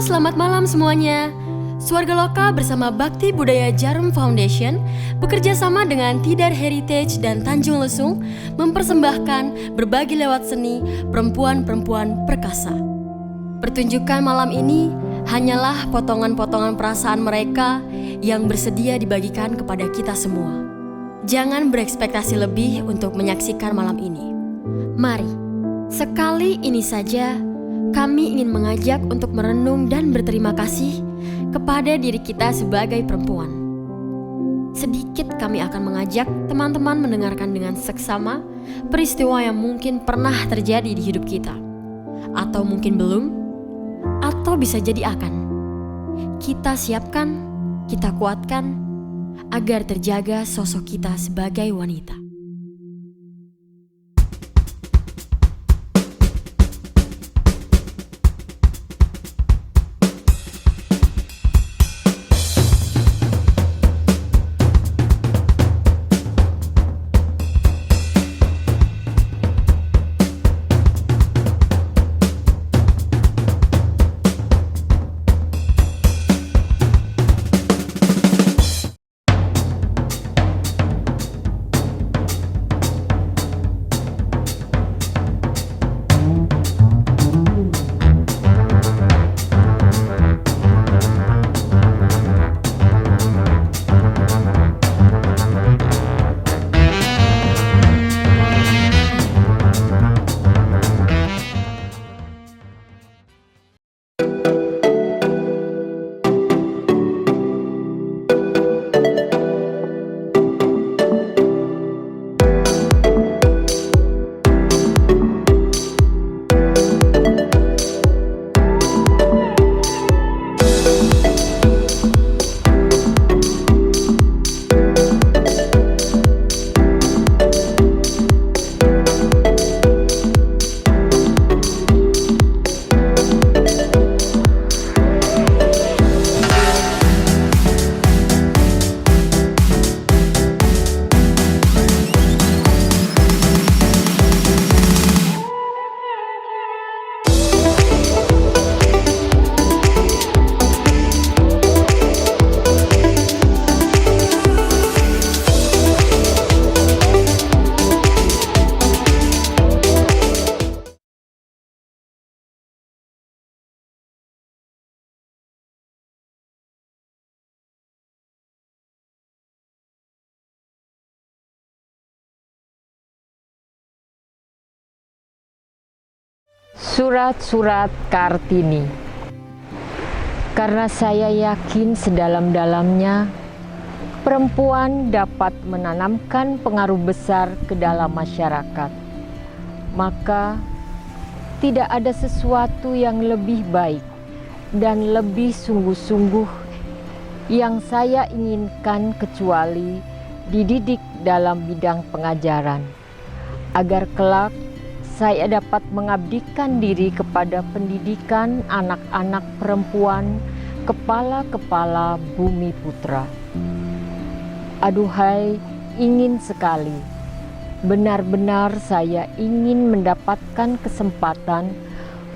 selamat malam semuanya. Swarga Loka bersama Bakti Budaya Jarum Foundation bekerja sama dengan Tidar Heritage dan Tanjung Lesung mempersembahkan berbagi lewat seni perempuan-perempuan perkasa. Pertunjukan malam ini hanyalah potongan-potongan perasaan mereka yang bersedia dibagikan kepada kita semua. Jangan berekspektasi lebih untuk menyaksikan malam ini. Mari, sekali ini saja kami ingin mengajak untuk merenung dan berterima kasih kepada diri kita sebagai perempuan. Sedikit kami akan mengajak teman-teman mendengarkan dengan seksama peristiwa yang mungkin pernah terjadi di hidup kita, atau mungkin belum, atau bisa jadi akan. Kita siapkan, kita kuatkan, agar terjaga sosok kita sebagai wanita. Surat-surat Kartini. Karena saya yakin sedalam-dalamnya perempuan dapat menanamkan pengaruh besar ke dalam masyarakat, maka tidak ada sesuatu yang lebih baik dan lebih sungguh-sungguh yang saya inginkan kecuali dididik dalam bidang pengajaran, agar kelak saya dapat mengabdikan diri kepada pendidikan anak-anak perempuan kepala-kepala bumi putra. Aduhai, ingin sekali, benar-benar saya ingin mendapatkan kesempatan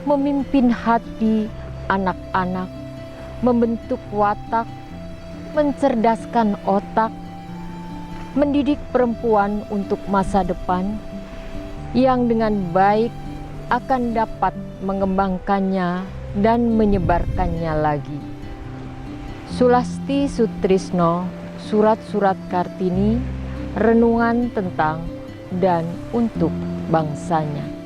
memimpin hati anak-anak, membentuk watak, mencerdaskan otak, mendidik perempuan untuk masa depan yang dengan baik akan dapat mengembangkannya dan menyebarkannya lagi. Sulasti Sutrisno, Surat-surat Kartini, renungan tentang dan untuk bangsanya.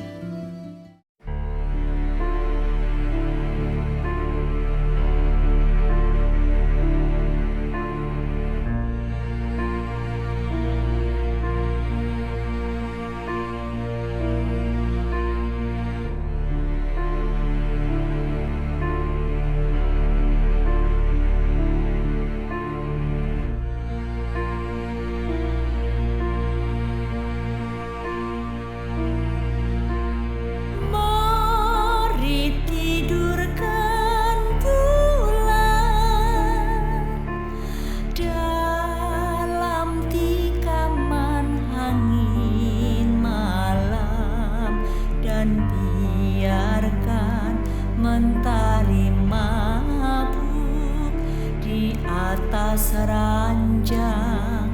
atas ranjang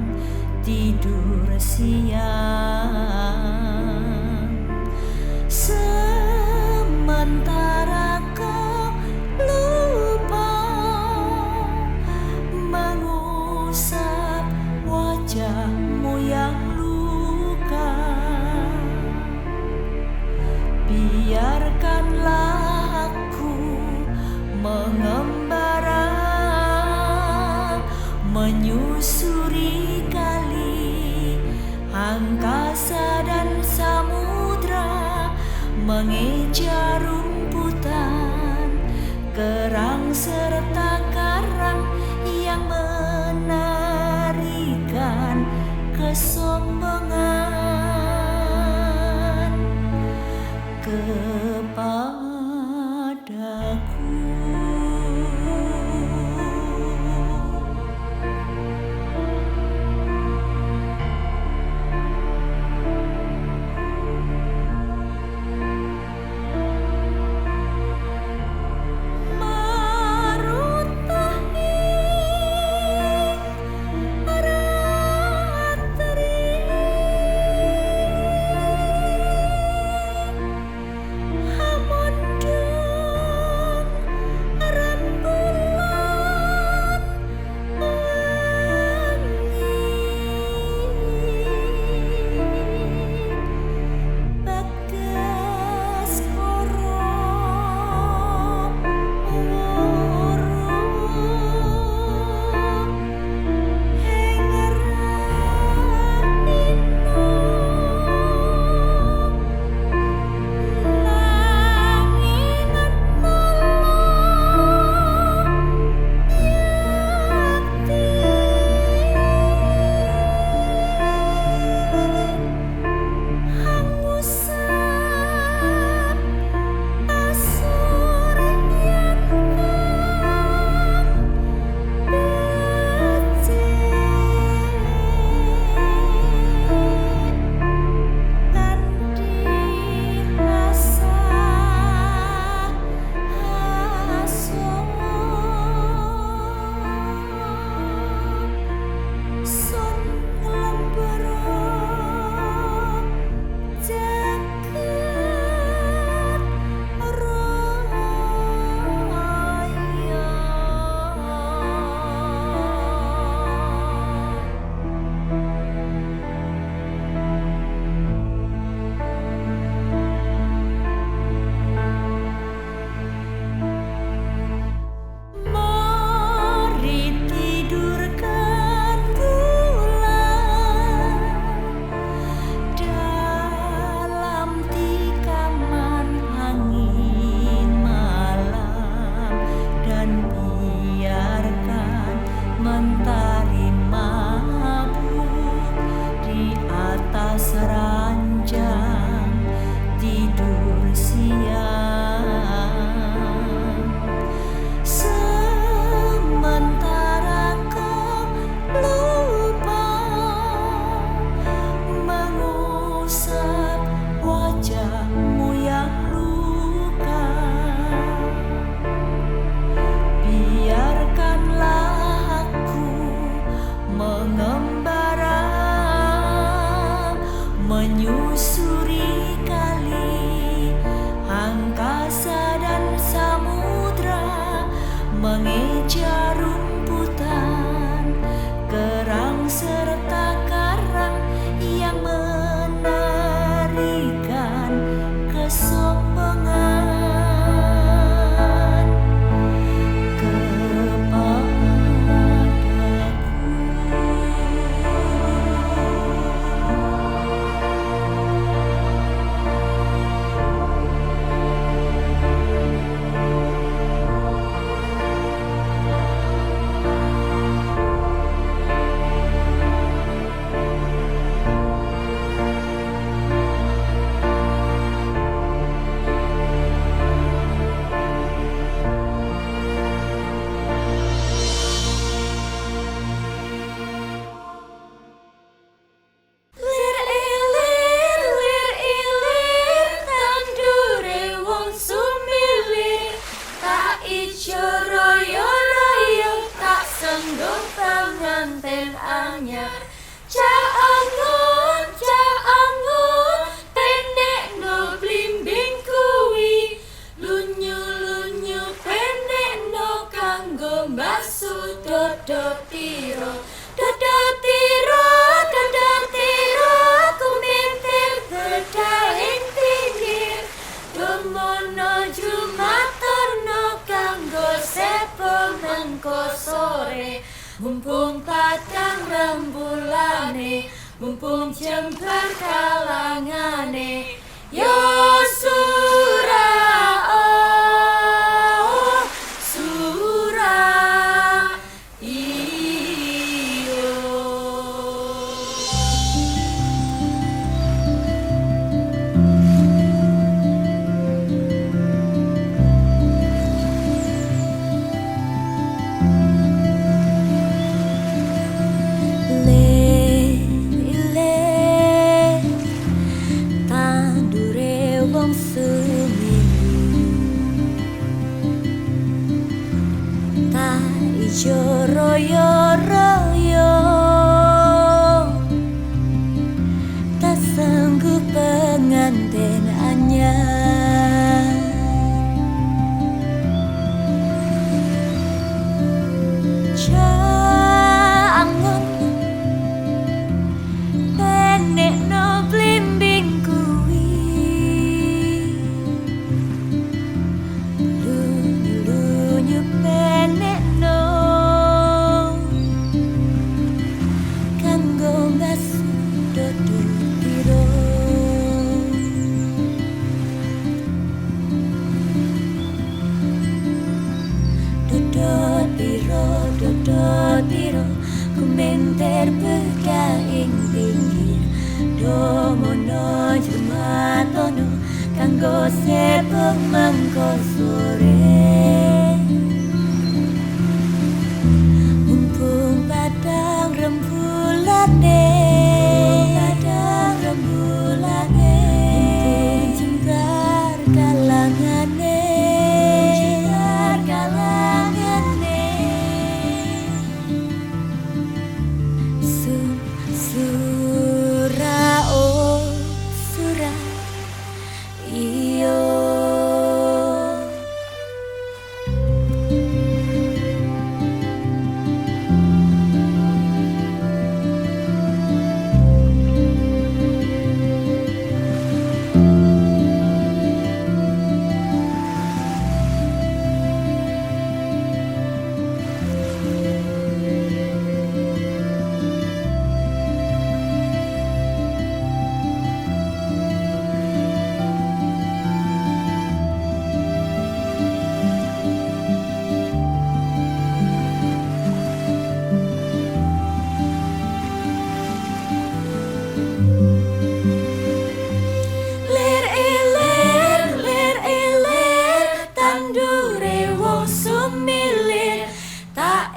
tidur siang, sementara kau lupa mengusap wajahmu yang luka. Biarkanlah aku mengembara, menyusuri kali, angkasa dan samudra, mengejar rumputan, kerang serta karang yang menarikan kesombongan kepadaku. Menyusuri kali, angkasa dan samudra, mengejar rumputan, kerang serta karang yang menarikan kesombongan kepadaku. Domono jumatono kanggo sepo mengko sore, mumpung padang rembulane, mumpung jembar kalangane. Yo sura oh sura iyo. Ijo royo-royo tak sanggup pengantin anyar. Jangan penek no blimbing kuwi, lunyu-lunyu penek no kanggo basuh dodo piro. Dodot piro kumenter beka ing pinggir. Domono jumatono kanggo sepo mengko sore, mumpung padang rembulane, mumpung jembar kalangane, Sura oh sura iyo.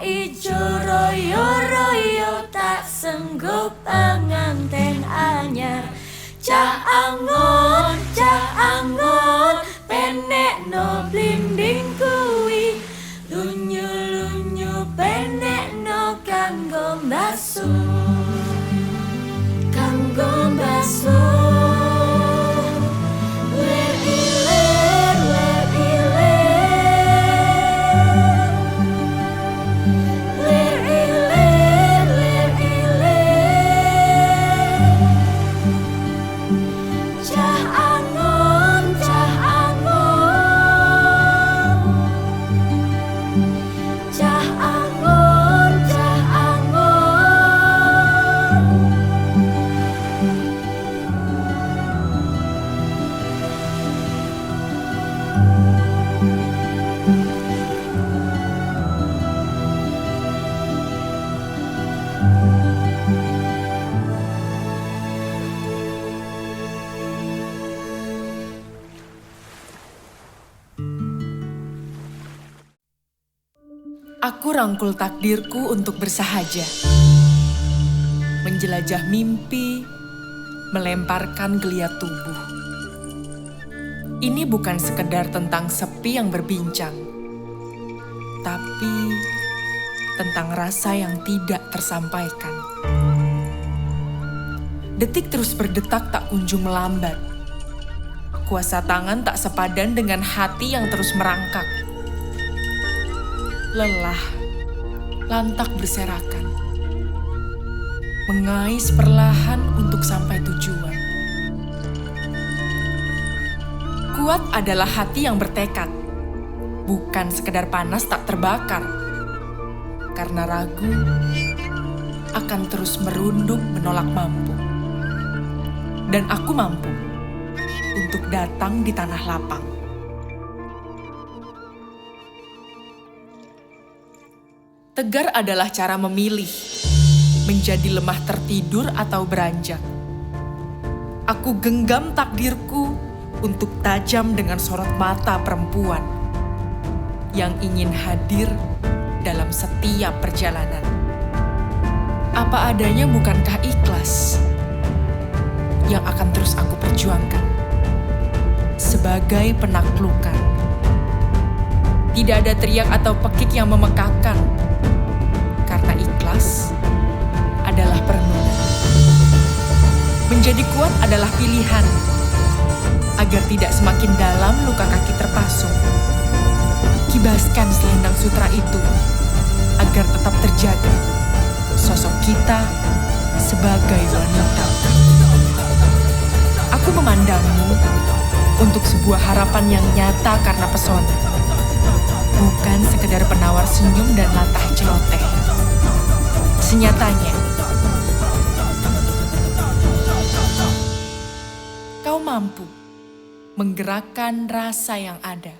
Ijo royo-royo tak senggup penganten anyar. Cah angon penek no blimbing kuwi, lunyu-lunyu penek no kanggo basuh, kanggo basuh. Aku rangkul takdirku untuk bersahaja, menjelajah mimpi, melemparkan geliat tubuh. Ini bukan sekedar tentang sepi yang berbincang, tapi tentang rasa yang tidak tersampaikan. Detik terus berdetak tak kunjung melambat. Kuasa tangan tak sepadan dengan hati yang terus merangkak. Lelah, lantak berserakan. Mengais perlahan untuk sampai tujuan. Ku kuat adalah hati yang bertekad, bukan sekedar panas tak terbakar. Karena ragu akan terus merunduk menolak mampu. Dan aku mampu untuk datang di tanah lapang. Tegar adalah cara memilih, menjadi lemah tertidur atau beranjak. Aku genggam takdirku untuk tajam dengan sorot mata perempuan yang ingin hadir dalam setiap perjalanan. Apa adanya bukankah ikhlas yang akan terus aku perjuangkan sebagai penaklukan. Tidak ada teriak atau pekik yang memekakan, karena ikhlas adalah perenungan. Menjadi kuat adalah pilihan, agar tidak semakin dalam luka kaki terpasung. Kibaskan selendang sutra itu, agar tetap terjaga sosok kita sebagai wanita. Aku memandangmu untuk sebuah harapan yang nyata karena pesona, bukan sekedar penawar senyum dan latah celoteh. Senyatanya, kau mampu menggerakkan rasa yang ada.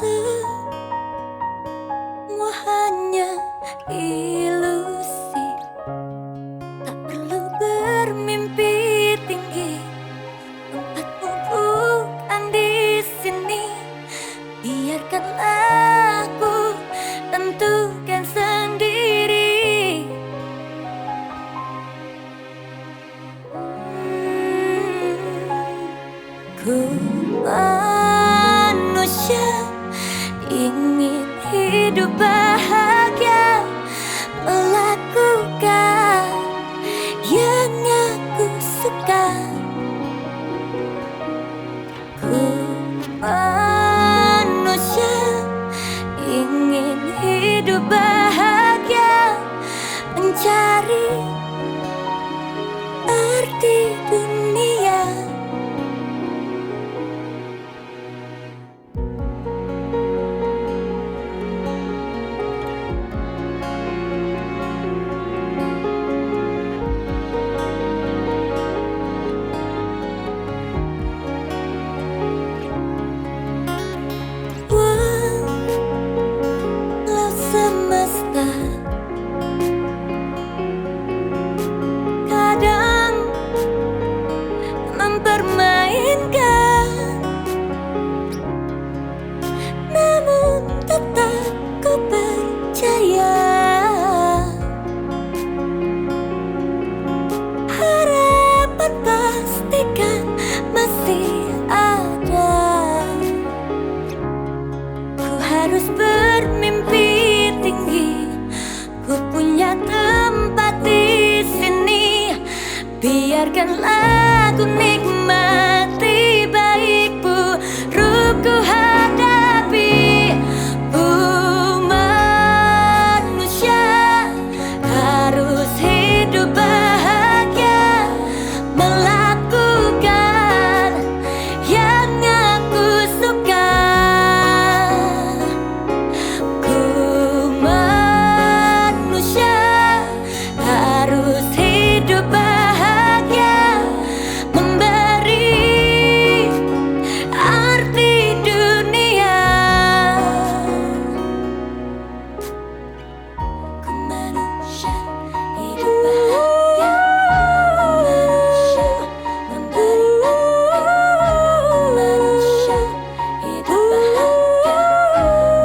semua hanya ilusi. Tak perlu bermimpi tinggi, tempatmu bukan di sini. Biarkanlah aku tentukan sendiri. Ku manusia ingin hidup bahagia, melakukan yang aku suka. Ku manusia ingin hidup bahagia, mencari arti dunia. Walau semesta kadang mempermainkan, namun tetap ku percaya harapan pastikan masih ada. Ku harus bermimpi tinggi, ku punya tempat di sini. Biarkanlah aku nikmati baik burukku hadapi. Ku manusia harus hidup bahagia, melakukan yang aku suka. Ku manusia harus hidup bahagia, memberi arti dunia. Ku manusia hidup bahagia, manusia memberi arti. Manusia hidup bahagia,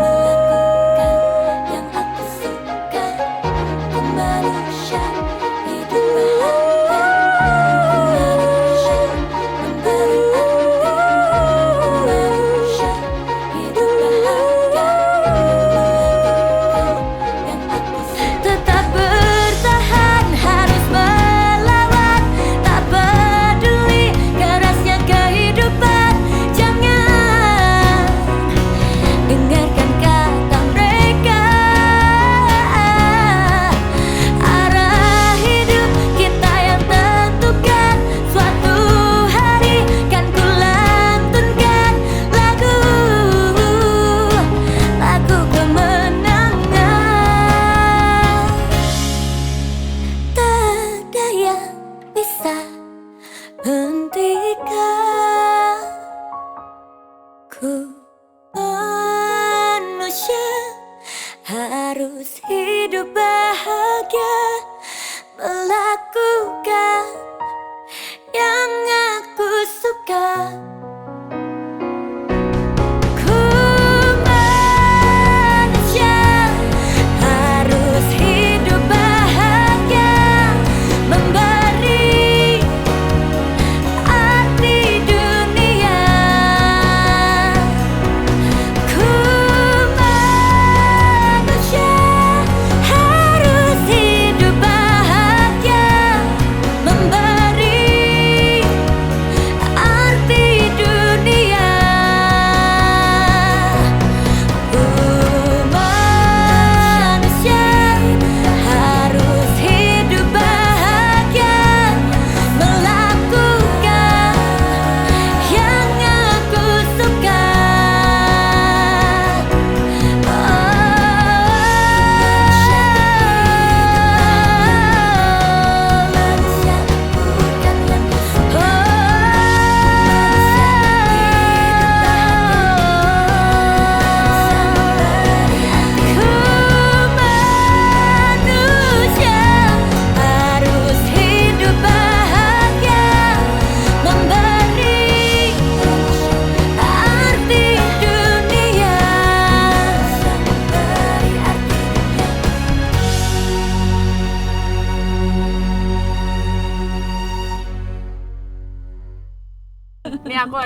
melakukan yang aku suka. Ku manusia hidup bahagia, manusia memberi arti. Manusia hidup bahagia, melakukan yang aku suka. Tetap bertahan, harus melawan, tak peduli kerasnya kehidupan. Jangan dengarkan kata mereka. Arah hidup kita yang tentukan. Suatu hari kan ku lantunkan lagu kemenangan. Tak ada yang bisa hentikan. Ku manusia harus hidup bahagia, melakukan yang aku suka. Ku manusia harus hidup bahagia, memberi arti dunia. Ku manusia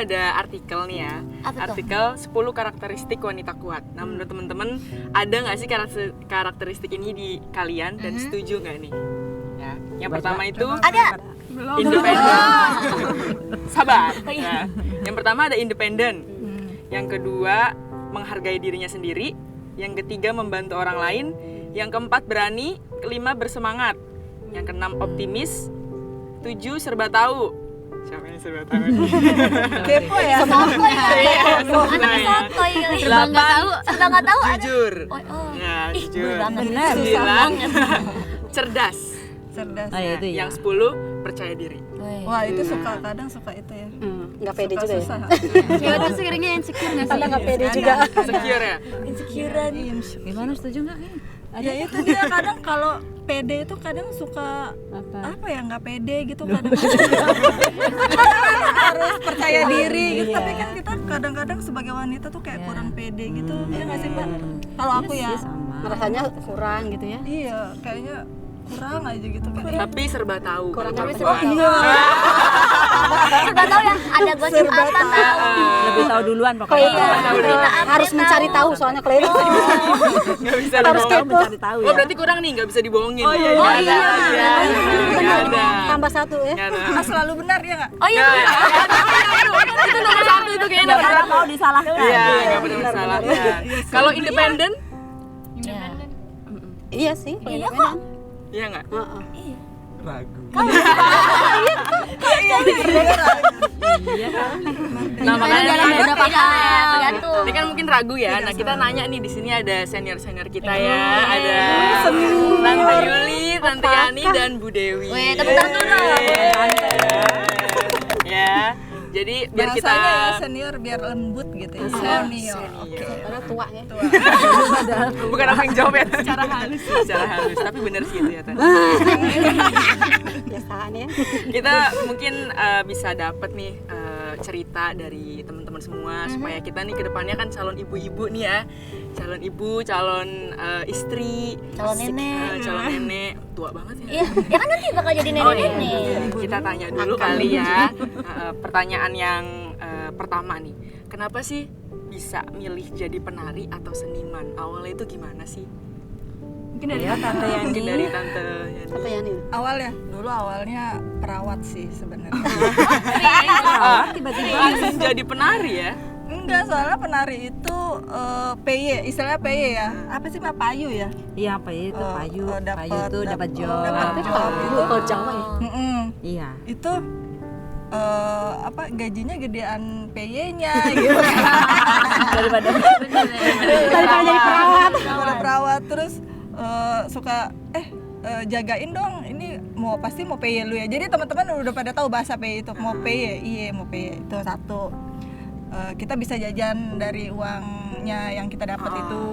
ada artikel nih ya. Apa tuh? Artikel 10 karakteristik wanita kuat. Nah, menurut teman-teman ada nggak sih karakteristik ini di kalian dan setuju nggak nih? Ya, yang pertama itu Ada. independen. Sabar. Ya. Yang pertama ada independen. Yang kedua menghargai dirinya sendiri. Yang ketiga membantu orang lain. Yang keempat berani. Kelima bersemangat. Yang keenam optimis. 7 serba tahu. Siapa yang serba tahu? Kepo ya. Sotoy kali ya. Sotoy. Anaknya sotoy kali. Serba nggak tahu. Serba nggak tahu ada. Jujur. Oh. Ya, Ih, jujur. gue banget. Benar. 9 cerdas. Cerdas. Ah, ya, itu ya. Yang 10 percaya diri. Wah, itu kadang suka itu ya. Nggak pede juga ya. Susah. Ya udah seringnya insecure nggak sih? Kadang nggak pede juga. Secure ya? Insecurean. Gimana, setuju nggak? Ya itu dia kadang kalau pede itu kadang suka apa ya, nggak pede gitu kadang. Harus percaya diri gitu. Tapi kan kita kadang-kadang sebagai wanita tuh kayak kurang pede gitu. Ya nggak sih, Mbak? Kalau aku ya. Rasanya kurang gitu ya. Iya, kayaknya kurang aja gitu kayak. Tapi serba tahu. Tapi Oh iya. Serba tahu ya. Ada gosip Serba apa tahu. tahu. Lebih tahu duluan Kalau pokoknya. itu Berita update harus mencari tahu soalnya kalau itu Nggak bisa harus dibohongin. kepo. Mencari tahu Oh ya. berarti kurang nih, nggak bisa dibohongin. Oh, iya. Nggak ada. Nggak ada. Tambah satu ya. Nggak ada. Ah, selalu benar ya nggak? Oh iya. Itu nomor 1 itu kayaknya nomor 1. Mau disalahkan. Iya, nggak pernah masalah. Kalau independen, Iya sih. Iya kok. iya nggak? Heeh. Nah makanya Dalam ini beberapa hal tergantung. ini kan mungkin ragu ya. Nah kita nanya nih, di sini ada senior kita ya, ada Tante Yuli, Tante Yani dan Bu Dewi. Weh, tepuk tangan dulu dong. Ya, jadi biar kita Bahasanya ya senior biar lembut gitu ya. Senior. Oke. Karena tua ya. bukan aku yang jawab ya, secara halus. Secara halus, tapi benar sih itu ya Tante. Biasaan ya. Kita mungkin bisa dapat nih cerita dari teman-teman semua supaya kita nih kedepannya kan calon ibu-ibu nih ya, calon ibu, calon istri, Calon nenek. calon nenek, tua banget ya. Iya, ya kan nanti bakal jadi nenek-nenek. Kita tanya dulu kali ya. Pertanyaan yang pertama nih, kenapa sih bisa milih jadi penari atau seniman? Awalnya itu gimana sih? Mungkin dari Tante Yani. Mungkin dari Tante Yani. Apa ya nih? Awalnya perawat sih sebenarnya. Tiba-tiba langsung jadi penari ya? Enggak, soalnya penari itu PY, istilahnya PY ya. Apa sih Mbak, payu ya? Iya, apa itu payu? Dapat- Payu itu dapat job. dapat job itu. Kalau Jawa ya. Mm-mm. Iya. Itu apa gajinya gedean PY-nya gitu. Daripada Jadi perawat. Daripada perawat terus suka jagain dong, ini pasti mau PY lu ya. Jadi teman-teman udah pada tahu bahasa PY itu, mau PY, iya mau PY itu satu. Kita bisa jajan dari uangnya yang kita dapat itu.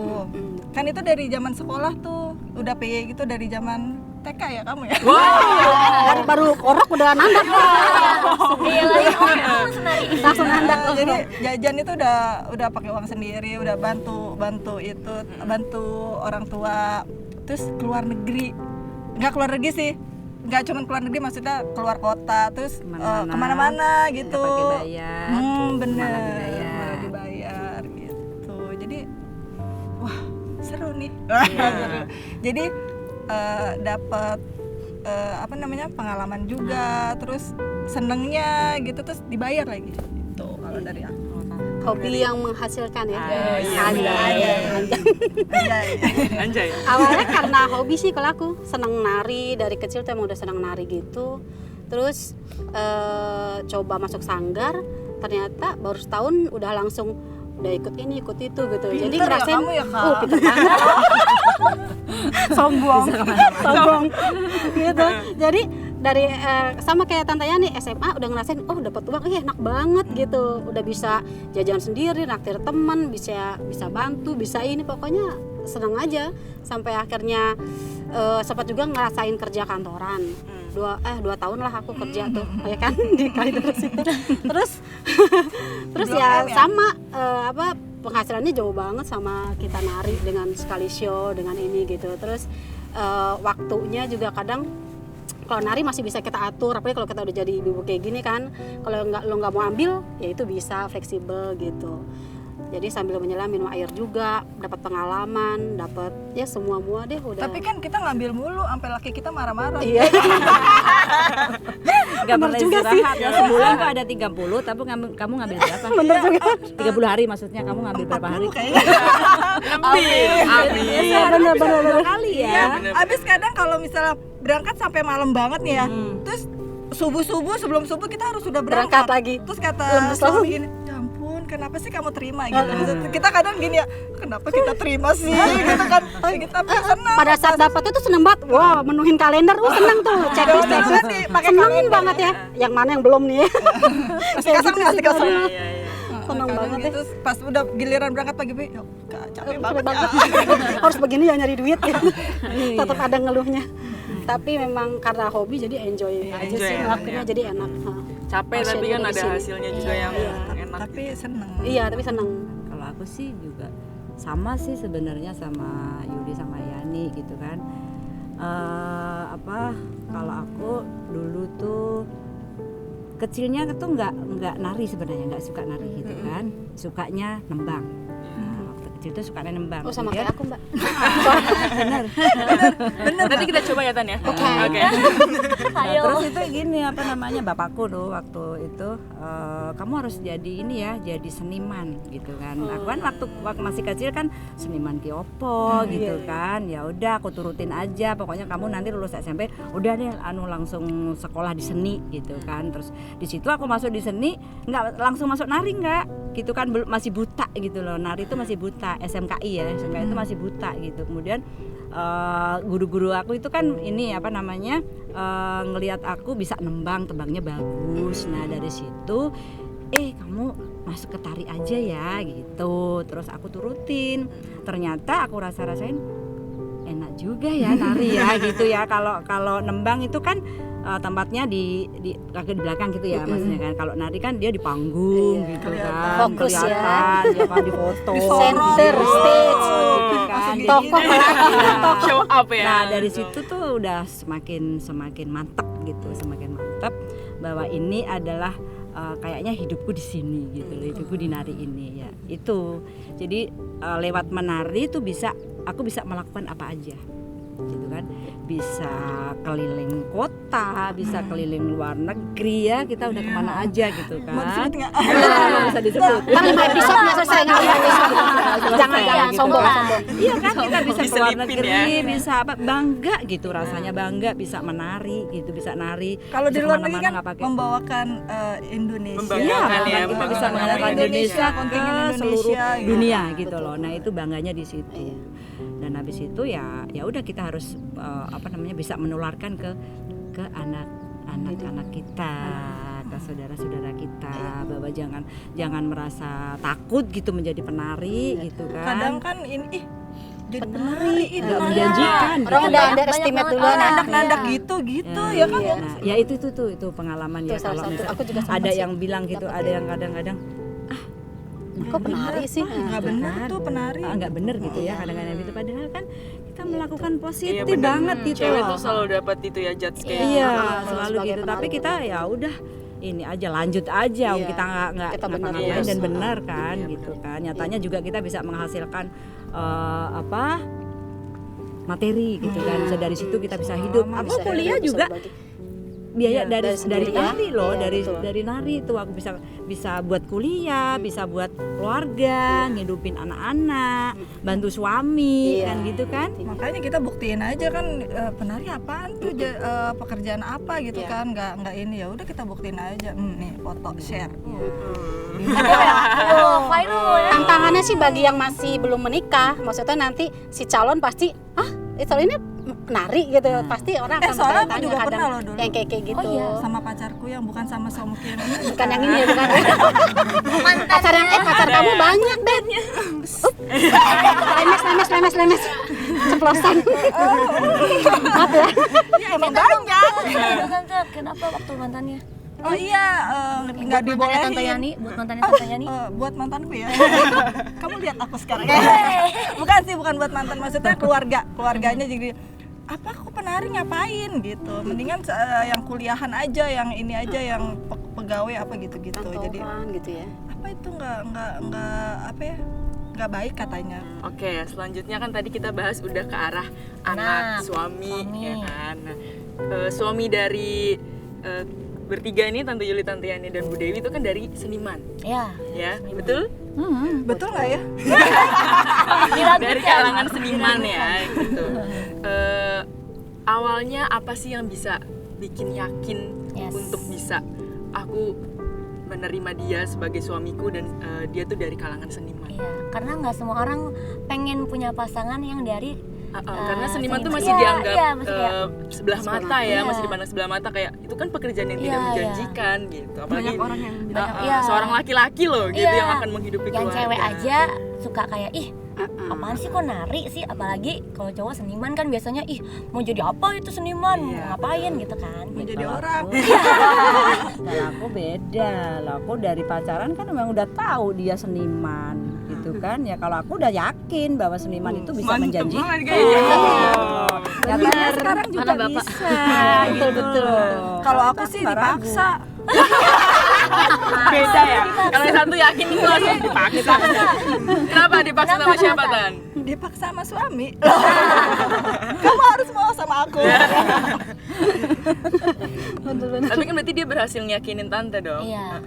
Kan itu dari zaman sekolah tuh, udah PY gitu dari zaman TK ya kamu ya. Baru korok udah nandak. Iya lagi. Oh, langsung nari. Langsung nandak. Jadi jajan itu udah pakai uang sendiri, udah bantu itu, bantu orang tua. Terus keluar negeri, nggak keluar negeri sih, nggak cuma keluar negeri, maksudnya keluar kota, terus kemana-mana gitu. Nggak pakai bayar. Bener. Malah dibayar. Dibayar gitu. Jadi wah seru nih. Iya. Jadi dapat pengalaman juga, terus senengnya gitu, terus dibayar lagi. Itu kalau dari aku. Hobi yang menghasilkan ya. iya, Anjay. Awalnya karena hobi sih kalau aku, seneng nari dari kecil tuh emang udah seneng nari gitu. Terus coba masuk sanggar, ternyata baru setahun udah langsung udah ikut ini ikut itu gitu. Jadi Pinter ya ngerasain kamu ya, Kak? pinter banget. sombong gitu. Jadi dari sama kayak Tante Yani SMA udah ngerasain dapat uang enak banget gitu, udah bisa jajan sendiri, naktir teman, bisa bantu, bisa ini, pokoknya seneng aja sampai akhirnya sempat juga ngerasain kerja kantoran. 2 tahun lah aku kerja tuh ya kan di Kalideres itu. Terus ya sama penghasilannya jauh banget sama kita nari dengan sekali show dengan ini gitu. Terus waktunya juga kadang Kalau nari masih bisa kita atur, apalagi kalau kita udah jadi ibu kayak gini kan. Kalau lo nggak mau ambil, ya itu bisa fleksibel gitu. Jadi sambil menyelam minum air juga, dapat pengalaman, dapat ya semua deh udah. Tapi kan kita ngambil mulu sampai laki kita marah-marah. Iya. Nggak Bener pernah juga istirahat ya, sebulan tuh ada 30, tapi kamu ngambil berapa? Bener juga. 30 hari maksudnya, kamu ngambil berapa hari? Kayaknya. Iya benar. Dua kali ya. Iya. Abis kadang kalau misalnya berangkat sampai malam banget nih ya, terus sebelum subuh kita harus sudah Berangkat lagi. Terus kata Lemes suami langsung. gini, ya ampun kenapa sih kamu terima gitu. Maksud, kita kadang gini ya, kenapa kita terima sih gitu kan. Tapi senang. Pada saat dapat itu seneng banget, wah menuhin kalender, seneng tuh, checklist pakai seneng kalender. banget ya. Yang mana yang belum nih? Kayak gitu sih kasih kalau kasar. seneng banget ya. gitu, pas udah giliran berangkat pagi ya capek banget ya. Harus begini ya nyari duit ya. Tetap ada ngeluhnya. Tapi memang karena hobi jadi enjoy aja enjoy sih ya, ngelakuinnya, iya. jadi enak. Capek Passion tapi kan juga di ada sini. hasilnya juga yang enak. Tapi seneng. Iya, tapi seneng. Kalau aku sih juga sama sih sebenarnya sama Yudi sama Yani gitu kan. Kalau aku dulu tuh kecilnya tuh nggak nari sebenarnya, nggak suka nari gitu kan, sukanya nembang. Nah, waktu kecil tuh sukanya nembang. Oh sama Kemudian- kayak aku mbak. bener. Nanti kita coba ya Tan ya. Oke. Nah, Ayo. terus itu gini apa namanya, bapakku tuh waktu itu kamu harus jadi ini ya, jadi seniman gitu kan. Aku kan waktu masih kecil kan seniman kiopo gitu kan. Ya udah aku turutin aja, pokoknya kamu nanti lulus SMP udah deh langsung sekolah di seni gitu kan. Terus di situ aku masuk di seni, nggak langsung masuk nari nggak gitu kan, masih buta gitu loh. Nari itu masih buta, SMKI ya, SMKI itu masih buta gitu. Kemudian guru-guru aku itu kan ini apa namanya, ngelihat aku bisa nembang, tembangnya bagus. Nah dari situ kamu masuk ke tari aja ya gitu. Terus aku turutin, ternyata aku rasain enak juga ya nari ya gitu ya. Kalau nembang itu kan tempatnya di belakang gitu ya, maksudnya kan. Kalau nari kan dia di panggung gitu kan, Fokus ya. kelihatan ya kan, di foto, Center stage. gitu kan. Jadi- Tokoh pelakon. Show up ya. Nah dari situ tuh udah semakin mantap gitu, semakin mantap bahwa ini adalah kayaknya hidupku di sini gitu, hidupku di nari ini ya. Itu jadi lewat menari tuh aku bisa melakukan apa aja gitu kan, bisa keliling kota, bisa keliling luar negeri ya, kita udah kemana aja gitu kan. Mau disebut nggak? Nggak bisa disebut. Kan 5 episode nggak selesai nggak 5 episode. Jangan Gitu sombong kan. sombong. Iya kan, kita bisa keluar Diselipin negeri, ya. bisa apa, bangga gitu rasanya, bangga bisa menari gitu, bisa nari. Kalau di bisa luar negeri kemana-mana kan nggak pakai. membawakan Indonesia. Membanggakan ya, kita bisa membanggakan mengharapkan nama Indonesia kontingen ke Indonesia seluruh gitu. dunia gitu loh. Nah itu bangganya di situ. Dan habis itu ya udah kita harus bisa menularkan ke anak-anak kita, ke saudara-saudara kita, bahwa jangan merasa takut gitu menjadi penari gitu kan. Kadang kan ini jadi penari ini nggak menjanjikan. Orang gitu udah ya. underestimate duluan ya. nandak gitu ya kan ya. Nah, ya itu pengalaman ya. Itu salah Kalau satu. misalnya Aku juga sama ada sih. yang bilang gitu, ada yang kadang-kadang Kok penari sih? Nggak bener tuh penari. nggak bener gitu ya kadang-kadang gitu, padahal kan kita melakukan Iya, positif bener. banget gitu. Cewek tuh selalu dapat itu ya judge kayak Iya, Kalau selalu sebagai gitu. Tapi penari kita ya udah ini aja, lanjut aja. Iya, Kita nggak kita bener ngapa-ngapain terus. dan benar kan gitu kan. Nyatanya juga kita bisa menghasilkan materi gitu kan. So, dari situ kita bisa hidup. Aku Bisa kuliah hidup, bisa juga berbagi. biaya Iya, dari dari sendiri ya. nari loh, Iya, dari betul. dari nari itu aku bisa buat kuliah, bisa buat keluarga, ngidupin anak-anak, bantu suami Iya. kan gitu kan. Makanya kita buktiin aja kan penari apaan tuh, pekerjaan apa gitu Iya. kan, nggak ini, ya udah kita buktiin aja. Nih foto share. Aduh, final ya. Tantangannya sih bagi yang masih belum menikah, maksudnya nanti si calon pasti calon ini nari gitu, pasti orang akan soalnya aku bertanya juga kadang pernah loh dulu. yang kayak gitu. Oh iya. Sama pacarku yang bukan sama Somkin. Bukan yang ini ya, bukan. Pacar kamu banyak deh. Lemes. Ceplosan. Maaf ya. Emang banyak. Tante, kenapa waktu mantannya? Oh iya, nggak Buat mantannya dibolehin. Tante Yani, buat mantannya Tante Yani. Buat mantanku ya. Kamu lihat aku sekarang. Bukan buat mantan, maksudnya keluarganya jadi apa aku penari ngapain gitu, mendingan yang kuliahan aja, yang ini aja, yang pegawai apa gitu-gitu. Jadi Kantoran gitu ya. apa itu nggak apa ya, nggak baik katanya. Oke, selanjutnya kan tadi kita bahas udah ke arah anak, suami, ya kan. Nah, suami dari bertiga ini, Tante Yuli, Tante Yani, dan Bu Dewi itu kan dari seniman, Ya. ya, betul? Betul nggak ya? Dari kalangan seniman ya, gitu. Awalnya apa sih yang bisa bikin yakin untuk bisa aku menerima dia sebagai suamiku dan dia tuh dari kalangan seniman? Iya, karena nggak semua orang pengen punya pasangan yang dari karena seniman tuh masih Iya, dianggap iya, masih kayak sebelah mata ya, iya. masih dipandang sebelah mata, kayak itu kan pekerjaan yang tidak Iya, menjanjikan gitu. Apalagi Banyak orang yang iya. seorang laki-laki loh gitu Iya. yang akan menghidupi yang keluarga. cewek aja suka kayak ih apaan sih kok nari sih, apalagi kalau cowok seniman kan biasanya ih mau jadi apa itu seniman, mau ngapain gitu kan. Mau jadi Kalau orang. Kalau aku beda, lah aku dari pacaran kan memang udah tahu dia seniman gitu kan. Ya kalau aku udah yakin bahwa seniman itu bisa Mantep menjanjikan. banget kayaknya. Katanya sekarang juga bisa. Betul. Kalau aku sih dipaksa. Beda ya. Kalau yang satu yakin itu langsung dipaksa. Kenapa dipaksa sama siapa, Tan? Dipaksa sama suami. Kamu harus mau sama aku. Tapi kan berarti dia berhasil nyakinin Tante dong. Iya.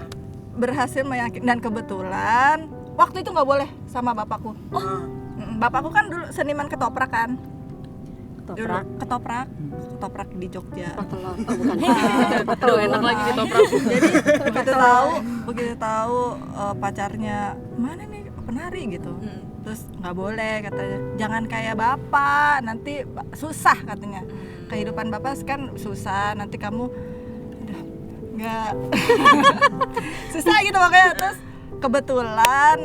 Berhasil meyakinkan, dan kebetulan waktu itu nggak boleh sama bapakku. Bapakku kan dulu seniman ketoprak kan. Ketoprak. Ketoprak di Jogja. Telur, oh, bukan. Aduh, enak lagi ditoprak. Jadi begitu tahu pacarnya mana nih penari gitu. Terus nggak boleh katanya, jangan kayak bapak, nanti susah katanya. Kehidupan bapak kan susah, nanti kamu udah nggak susah gitu makanya. Terus kebetulan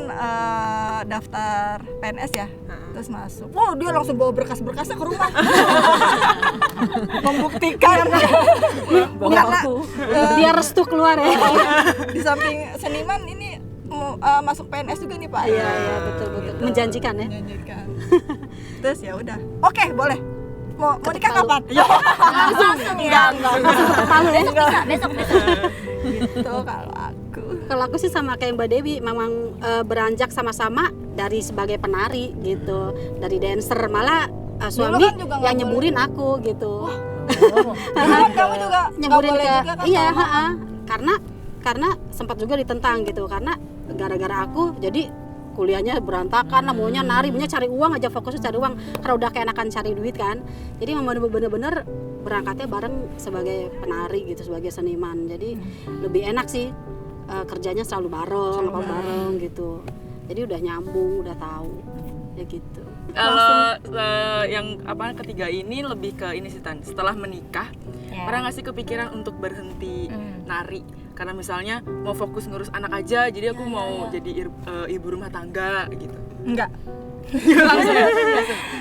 daftar PNS ya, terus masuk. Wow, dia langsung bawa berkas-berkasnya ke rumah. Membuktikan karena Biar restu keluar ya. di samping seniman ini mau masuk PNS juga nih Pak. Iya, betul. Menjanjikan ya. Menjanjikan. Terus ya udah, oke boleh. Mau nikah kapan? Langsung ya. Besok. Gitu kalau aku. Kalau aku sih sama kayak Mbak Dewi, memang beranjak sama-sama dari sebagai penari gitu, dari dancer, malah suami kan juga nggak yang nyeburin aku gitu. Kan kamu juga nggak Nyeburin boleh ke juga kan? iya, sama- karena sempat juga ditentang gitu, karena gara-gara aku jadi kuliahnya berantakan, maunya nari, maunya cari uang aja, fokusnya cari uang karena udah keenakan cari duit kan. Jadi memang bener-bener berangkatnya bareng sebagai penari gitu, sebagai seniman. Jadi lebih enak sih, kerjanya selalu bareng gitu. Jadi udah nyambung, udah tahu ya gitu. Kalau yang ketiga ini lebih ke ini sih, Tan. Setelah menikah, pernah nggak sih kepikiran untuk berhenti nari? Karena misalnya mau fokus ngurus anak aja, jadi aku mau jadi ibu rumah tangga gitu. Enggak.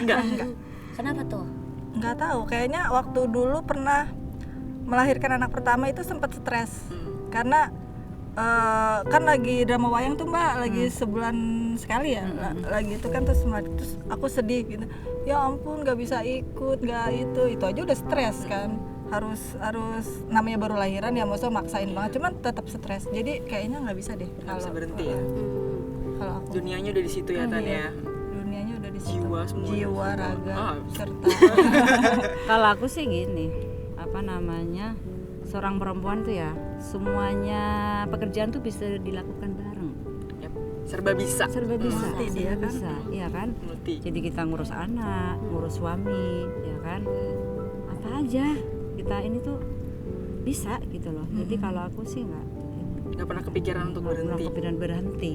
Enggak. Kenapa tuh? Nggak tahu, kayaknya waktu dulu pernah melahirkan anak pertama itu sempat stres. Karena kan lagi drama wayang tuh Mbak, lagi sebulan sekali ya, lagi itu kan, terus aku sedih gitu, ya ampun nggak bisa ikut, nggak itu aja udah stres kan, harus namanya baru lahiran ya, maksudnya maksain banget, cuman tetap stres, jadi kayaknya nggak bisa deh Nggak bisa berhenti ya. kalau aku. Dunianya udah di situ ya, Tan ya. Dunianya udah di situ. Jiwa semua. Jiwa, raga, Ah. serta Kalau aku sih gini, seorang perempuan tuh ya, semuanya pekerjaan tuh bisa dilakukan bareng. Yap. Serba bisa. Serba bisa, Multi dia serba kan. bisa, iya kan? Multi. Jadi kita ngurus anak, ngurus suami, ya kan? Apa aja kita ini tuh bisa gitu loh. Jadi kalau aku sih nggak Nggak pernah kepikiran untuk berhenti. kepikiran berhenti.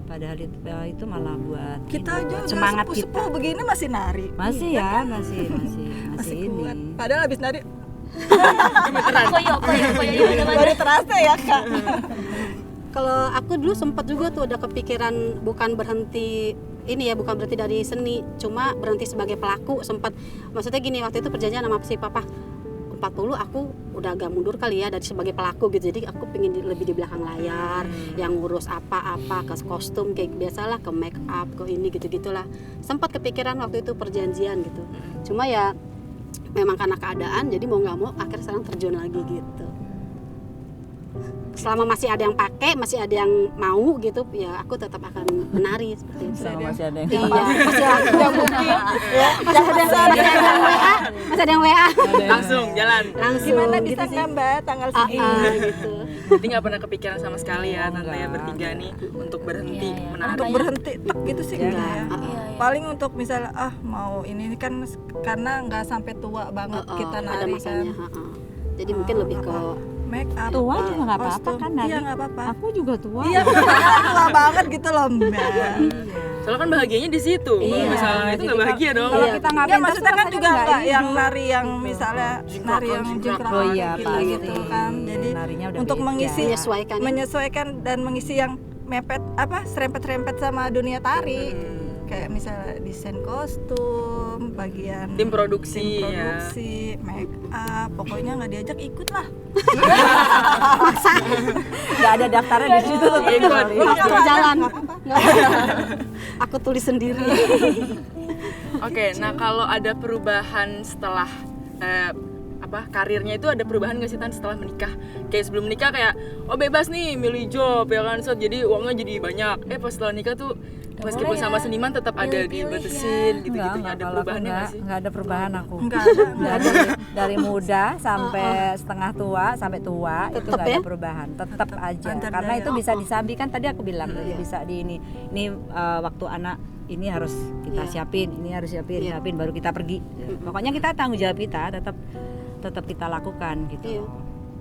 Padahal itu malah buat kita ini, aja buat udah semangat sepuh-sepuh kita. begini masih nari, Masih ya, masih masih ini. kuat. Padahal habis nari Koyo baru terasa ya Kak. Kalau aku dulu sempat juga tuh ada kepikiran bukan berhenti ini ya, bukan berhenti dari seni, cuma berhenti sebagai pelaku. Sempat, maksudnya gini, waktu itu perjanjian sama si papa 40 aku udah agak mundur kali ya dari sebagai pelaku gitu, jadi aku pengen lebih di belakang layar, yang ngurus apa-apa, ke kostum kayak biasalah, ke make up, ke ini gitu-gitulah. Sempat kepikiran waktu itu perjanjian gitu, cuma ya memang karena keadaan, jadi mau nggak mau akhirnya sekarang terjun lagi gitu. Selama masih ada yang pakai, masih ada yang mau gitu, ya aku tetap akan menari seperti itu. Sama masih ada yang Iya, masih ada yang mungkin. Ya, masih ada yang WA. Langsung jalan. Langsung. Gimana gitu bisa sih. nggak Mbak tanggal segini? Gitu. Jadi nggak pernah kepikiran sama sekali ya tante ya bertiga nih untuk berhenti menari. Untuk berhenti tek gitu sih enggak ya. Iya. Paling untuk misalnya mau ini kan karena nggak sampai tua banget kita ada nari masanya. kan. Jadi mungkin lebih ke Make up. tua juga nggak apa-apa kostum. kan nari. Iya nggak apa-apa. Aku juga tua. Iya tua banget gitu loh Mbak. Soalnya kan bahagianya di situ. Kalau misalnya itu nggak bahagia dong. Kalau kita nggak Ya pentas maksudnya kan rasanya juga nggak nggak yang hidup. nari yang misalnya nari yang jingkrak Oh iya, gitu pasti. gitu kan. Jadi Narinya udah untuk beda. mengisi menyesuaikan. dan mengisi yang mepet serempet-serempet sama dunia tari. Kayak misalnya desain kostum, bagian Tim produksi, make up, pokoknya nggak diajak ikut lah. Nggak ada daftarnya di situ. Ikut. aku jalan. Aku tulis sendiri. Oke, nah kalau ada perubahan setelah karirnya itu ada perubahan nggak sih Tan setelah menikah? Kayak sebelum menikah kayak bebas nih milih job ya kan, so jadi uangnya jadi banyak. Pas setelah nikah tuh meskipun sama seniman tetap ada dibatasin gitu-gitu. Ada perubahannya nggak sih? Nggak ada perubahan aku. Nggak ada. Dari muda sampai setengah tua sampai tua itu Tetep nggak ada ya? perubahan. Tetap aja. Antar Karena daya. itu bisa disabi kan tadi aku bilang bisa di ini. Ini waktu anak ini harus kita siapin, ini harus siapin baru kita pergi. Pokoknya kita tanggung jawab kita tetap kita lakukan gitu. Iya.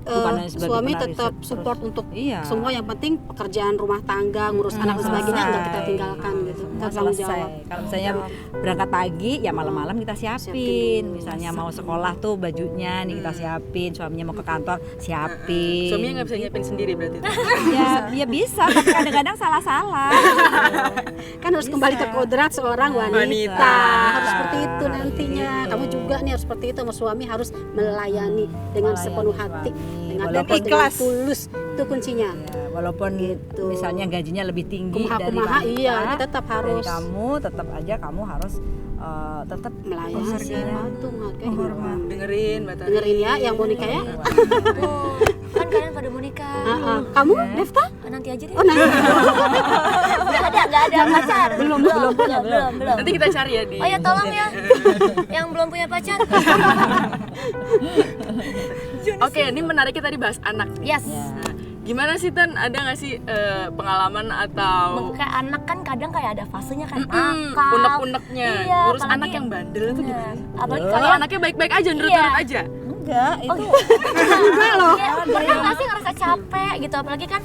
Bukan hanya sebagai Suami penari tetap terus. support untuk Iya. semua, yang penting pekerjaan rumah tangga, ngurus anak dan sebagainya nggak kita tinggalkan gitu. Kita tanggung Selesai. jawab. Kalau misalnya berangkat pagi ya malam-malam kita siapin. Misalnya mau sekolah tuh bajunya nih kita siapin, suaminya mau ke kantor siapin. Suaminya nggak bisa nyiapin sendiri berarti. Ya bisa, tapi kadang-kadang salah-salah. Kan harus kembali ke kodrat seorang wanita. Wanita. Harus seperti itu nantinya. Kamu juga nih harus seperti itu, sama suami harus melayani dengan sepenuh hati, dengan Walaupun ikhlas, tulus. Itu kuncinya. Ya, walaupun Gitu. misalnya gajinya lebih tinggi dari Kumaha, wanita, iya, ini tetap dari harus kamu tetap aja kamu harus tetap melayani sesuatu, menghargai. Dengerin Mbak Tari. Dengerin ya yang mau nikah ya. Kan kalian pada mau nikah. Kamu, Devta? Nanti aja deh. Oh, nanti. Nggak ada pacar. Belum. Nanti kita cari ya di. Oh ya tolong ya, yang belum punya pacar. Oke, ini menariknya tadi bahas anak. Yes. Nah, gimana sih Tan? Ada nggak sih pengalaman atau Kayak anak kan kadang kayak ada fasenya kan nakal. unek-uneknya? Iya, Urus apalagi- anak yang bandel itu gimana? Apalagi Kalau kalian anaknya baik-baik aja, nurut-nurut aja. enggak itu kayak pernah nggak sih ngerasa capek gitu, apalagi kan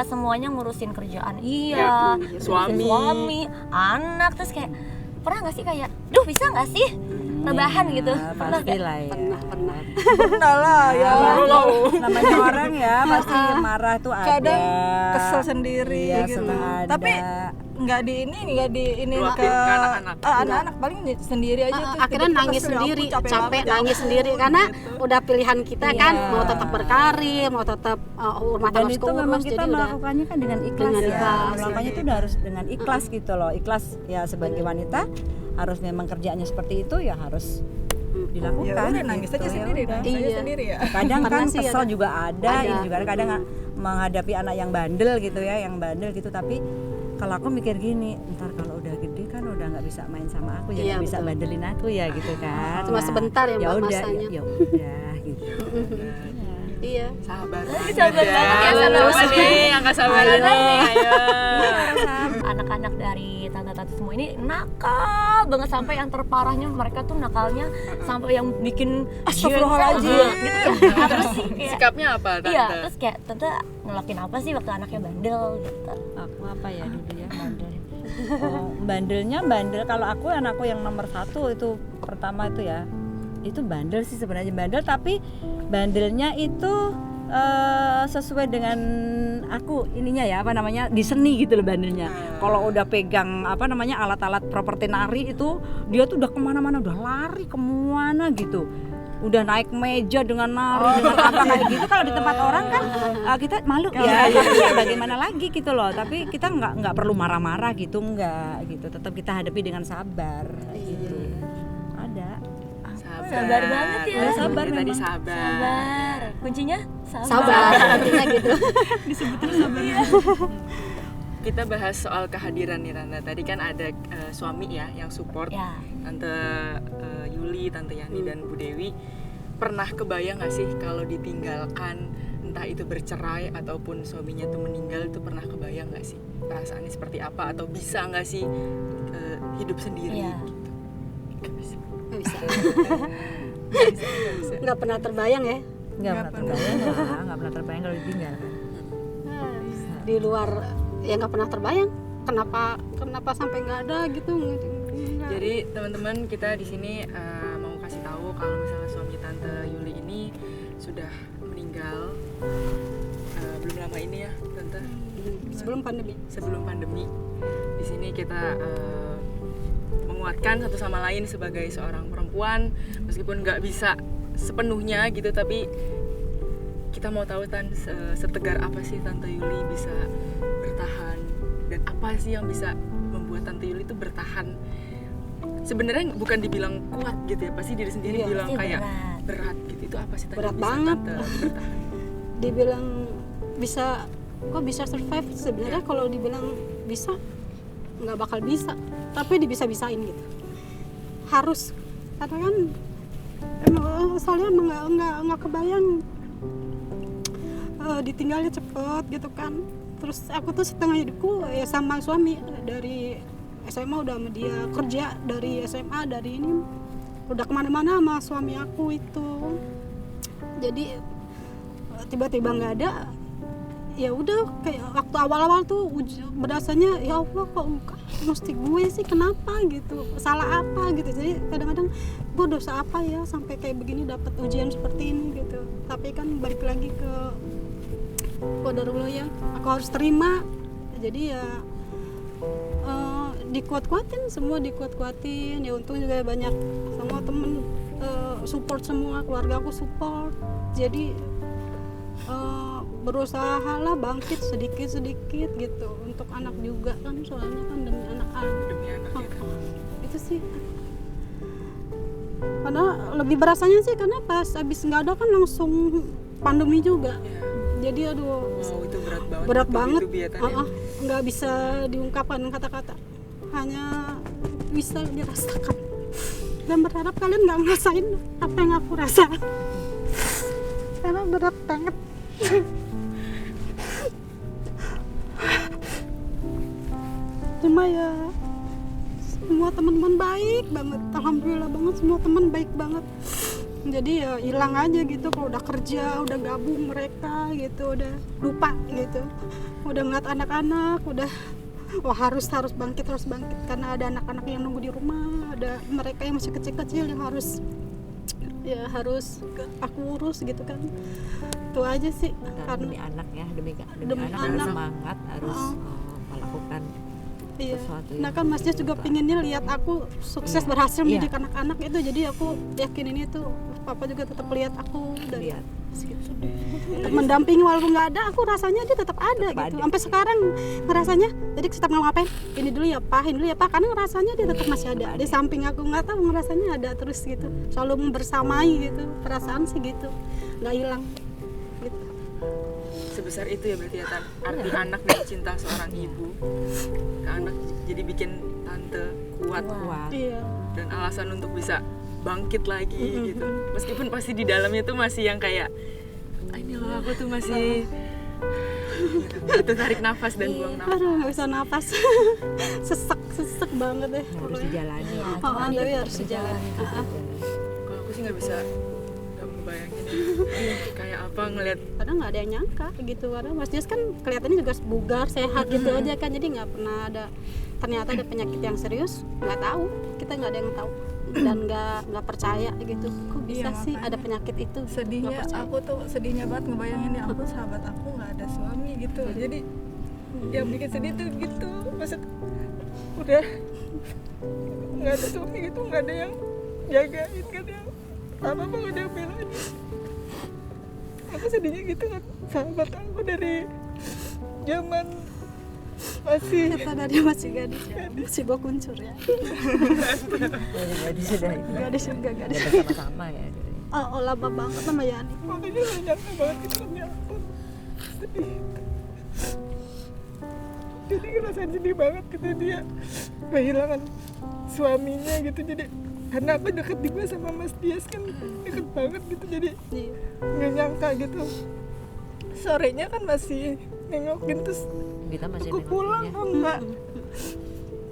semuanya ngurusin kerjaan, ngurusin suami, anak, terus kayak pernah nggak sih kayak, duh bisa nggak sih rebahan gitu? Pernah nggak? pastilah ya. Pernah. Pernah lah ya. Namanya orang ya pasti marah tuh ada. Kadang kesel sendiri Iya, gitu. senang ada. Tapi nggak di ini Luapin ke ke anak-anak. anak-anak paling sendiri aja tuh. Akhirnya tiba-tiba nangis kesel, sendiri, aku capek banget, nangis aku sendiri gitu. karena udah pilihan kita kan mau tetap berkarir, mau tetap rumah Dan tangga itu memang urus, kita jadi udah melakukannya kan dengan ikhlas Dengan ya. ikhlas, Melakukannya itu udah harus dengan ikhlas gitu loh. Ikhlas ya sebagai wanita harus memang kerjaannya seperti itu ya harus dilakukan. Ya udah nangis aja gitu. Ya sendiri, udah. nangis aja Iya. sendiri ya. Kadang kan Pernah sih kesel ada. juga ada, Ada. ini juga kadang menghadapi anak yang bandel gitu ya, yang bandel gitu. Tapi kalau aku mikir gini, ntar kalau udah gede kan udah nggak bisa main sama aku, ya Iya, nggak bisa betul. bandelin aku ya gitu kan. Cuma sebentar ya, Mbak, udah, masanya. ya udah gitu. iya. Sabar. Sabar banget ya, sabar Siapa banget. nih yang gak sabaran nih? Ayo. Anak-anak dari tante-tante semua ini nakal banget, sampai yang terparahnya mereka tuh nakalnya sampai yang bikin Astagfirullahaladzim. jengkel gitu ya. Terus sih kayak Sikapnya apa Tante? iya, terus kayak tante ngelakuin apa sih waktu anaknya bandel gitu. Aku apa ya dulu ya bandel. Bandelnya kalau aku anakku yang nomor 1 itu pertama itu ya, itu bandel sih sebenarnya, bandel tapi bandelnya itu sesuai dengan aku ininya ya, apa namanya, di seni gitu loh bandelnya. Kalau udah pegang apa namanya alat-alat properti nari itu dia tuh udah kemana-mana, udah lari kemana gitu, udah naik meja dengan nari dengan apa kayak gitu. Kalau di tempat orang kan kita malu ya, tapi ya bagaimana lagi gitu loh. Tapi kita nggak perlu marah-marah gitu, nggak gitu, tetap kita hadapi dengan sabar gitu. Ada Sabar banget ya. Sabar tadi sabar. Sabar. Kuncinya Sabar intinya gitu. Kita bahas soal kehadiran nih Tante. Tadi kan ada suami ya yang support. Ya. Tante Yuli, Tante Yani dan Bu Dewi. Pernah kebayang gak sih kalau ditinggalkan, entah itu bercerai ataupun suaminya tuh meninggal, itu pernah kebayang gak sih perasaannya seperti apa, atau bisa gak sih hidup sendiri Iya. gitu? Gak bisa. Nggak bisa. Nggak bisa. Nggak pernah terbayang ya. nggak pernah terbayang lah, nggak pernah terbayang kalau ditinggal kan. Di luar ya nggak pernah terbayang. Kenapa sampai nggak ada gitu. Jadi teman-teman, kita di sini mau kasih tahu kalau misalnya suami Tante Yuli ini sudah meninggal belum lama ini ya Tante. Sebelum pandemi. Sebelum pandemi. Di sini kita menguatkan satu sama lain sebagai seorang perempuan, meskipun nggak bisa sepenuhnya gitu, tapi kita mau tahu setegar apa sih Tante Yuli bisa bertahan, dan apa sih yang bisa membuat Tante Yuli itu bertahan. Sebenarnya bukan dibilang kuat gitu ya, pasti diri sendiri bilang pasti kayak berat gitu. Itu apa sih Tante Berat bisa banget. Tante bertahan? Dibilang bisa, kok bisa survive, sebenarnya kalau dibilang bisa nggak bakal bisa, tapi dibisa-bisain gitu. Harus, karena kan soalnya emang nggak kebayang ditinggalnya cepet gitu kan. Terus aku tuh setengah hidupku ya sama suami, dari SMA udah sama dia, kerja dari SMA, dari ini udah kemana-mana sama suami aku itu. Jadi tiba-tiba nggak ada, ya udah kayak waktu awal-awal tuh berasanya ya Allah kok mesti gue sih, kenapa gitu, salah apa gitu. Jadi kadang-kadang gue dosa apa ya sampai kayak begini dapat ujian seperti ini gitu. Tapi kan balik lagi ke qadarullah ya, aku harus terima. Jadi ya dikuat-kuatin, semua dikuat-kuatin. Ya untung juga banyak semua temen support, semua keluarga aku support. Jadi berusaha lah bangkit sedikit-sedikit gitu untuk anak juga kan, soalnya kan demi anak-anak. Demi anak ya. Itu sih. Karena lebih berasanya sih karena pas abis nggak ada kan langsung pandemi juga. Jadi aduh, Itu berat banget. berat untuk banget. kebiatannya. Nggak bisa diungkapkan kata-kata, hanya bisa dirasakan. Dan berharap kalian nggak ngerasain apa yang aku rasa, karena berat banget. Cuma ya semua teman-teman baik banget, alhamdulillah banget, semua teman baik banget. Jadi ya hilang aja gitu kalau udah kerja, udah gabung mereka gitu, udah lupa gitu, udah ngeliat anak-anak, udah wah harus bangkit karena ada anak-anak yang nunggu di rumah, ada mereka yang masih kecil-kecil yang harus aku urus gitu kan. Itu aja sih. Karena demi anak ya, demi anak harus anak. semangat, harus melakukan Iya. sesuatu Nah kan Mas Jess juga pinginnya lihat aku sukses berhasil mendidik Iya. anak-anak itu, jadi aku yakin ini tuh Papa juga tetap lihat aku dan lihat. tetap mendampingi walaupun nggak ada, aku rasanya dia tetap ada Tetap gitu. ada. Sampai sekarang ngerasanya, jadi setiap mau ngapain ini dulu ya Pak, karena ngerasanya dia tetap masih ada di samping aku, nggak tahu ngerasanya ada terus gitu, selalu membersamai gitu, perasaan sih gitu, nggak hilang gitu. Sebesar itu ya berarti ya Tan, arti anak dan cinta seorang ibu ke anak, jadi bikin Tante kuat Iya. dan alasan untuk bisa bangkit lagi gitu. Meskipun pasti di dalamnya tuh masih yang kayak ini loh aku tuh masih itu tarik nafas dan buang nafas. Aduh nggak bisa nafas. sesek banget deh harus pokoknya. dijalani. Tapi harus dijalani. Kalau aku sih nggak ngebayangin kayak apa ngelihat Kadang nggak ada yang nyangka gitu, karena Mas Jess kan kelihatannya juga bugar, sehat gitu aja kan, jadi nggak pernah ada, ternyata ada penyakit yang serius, nggak tahu, kita nggak ada yang tahu dan nggak percaya gitu, kok bisa Iya, sih makanya. ada penyakit itu. Nggak Sedihnya percaya. aku tuh sedihnya banget ngebayangin ya ampun, sahabat aku nggak ada suami gitu. Jadi yang bikin sedih tuh gitu, maksud udah nggak ada suami gitu, nggak ada yang jagain, nggak ada yang apa nggak ada yang belain. Aku sedihnya gitu kan, sahabat aku dari zaman masih Kata dia masih gadis ya, masih bawa kuncur ya. Jadi sudah itu. Gadis juga gadis. Udah bersama-sama ya. Oh, lama banget sama Yani. makanya gak nyangka banget itu ternyata sedih. Jadi ngerasain sedih banget gitu dia kehilangan suaminya gitu. Jadi karena aku deket juga sama Mas Dias kan deket banget gitu, jadi Iya. nggak nyangka gitu. Sorenya kan masih nengokin, terus Kita masih aku pulang nengokinnya. oh enggak,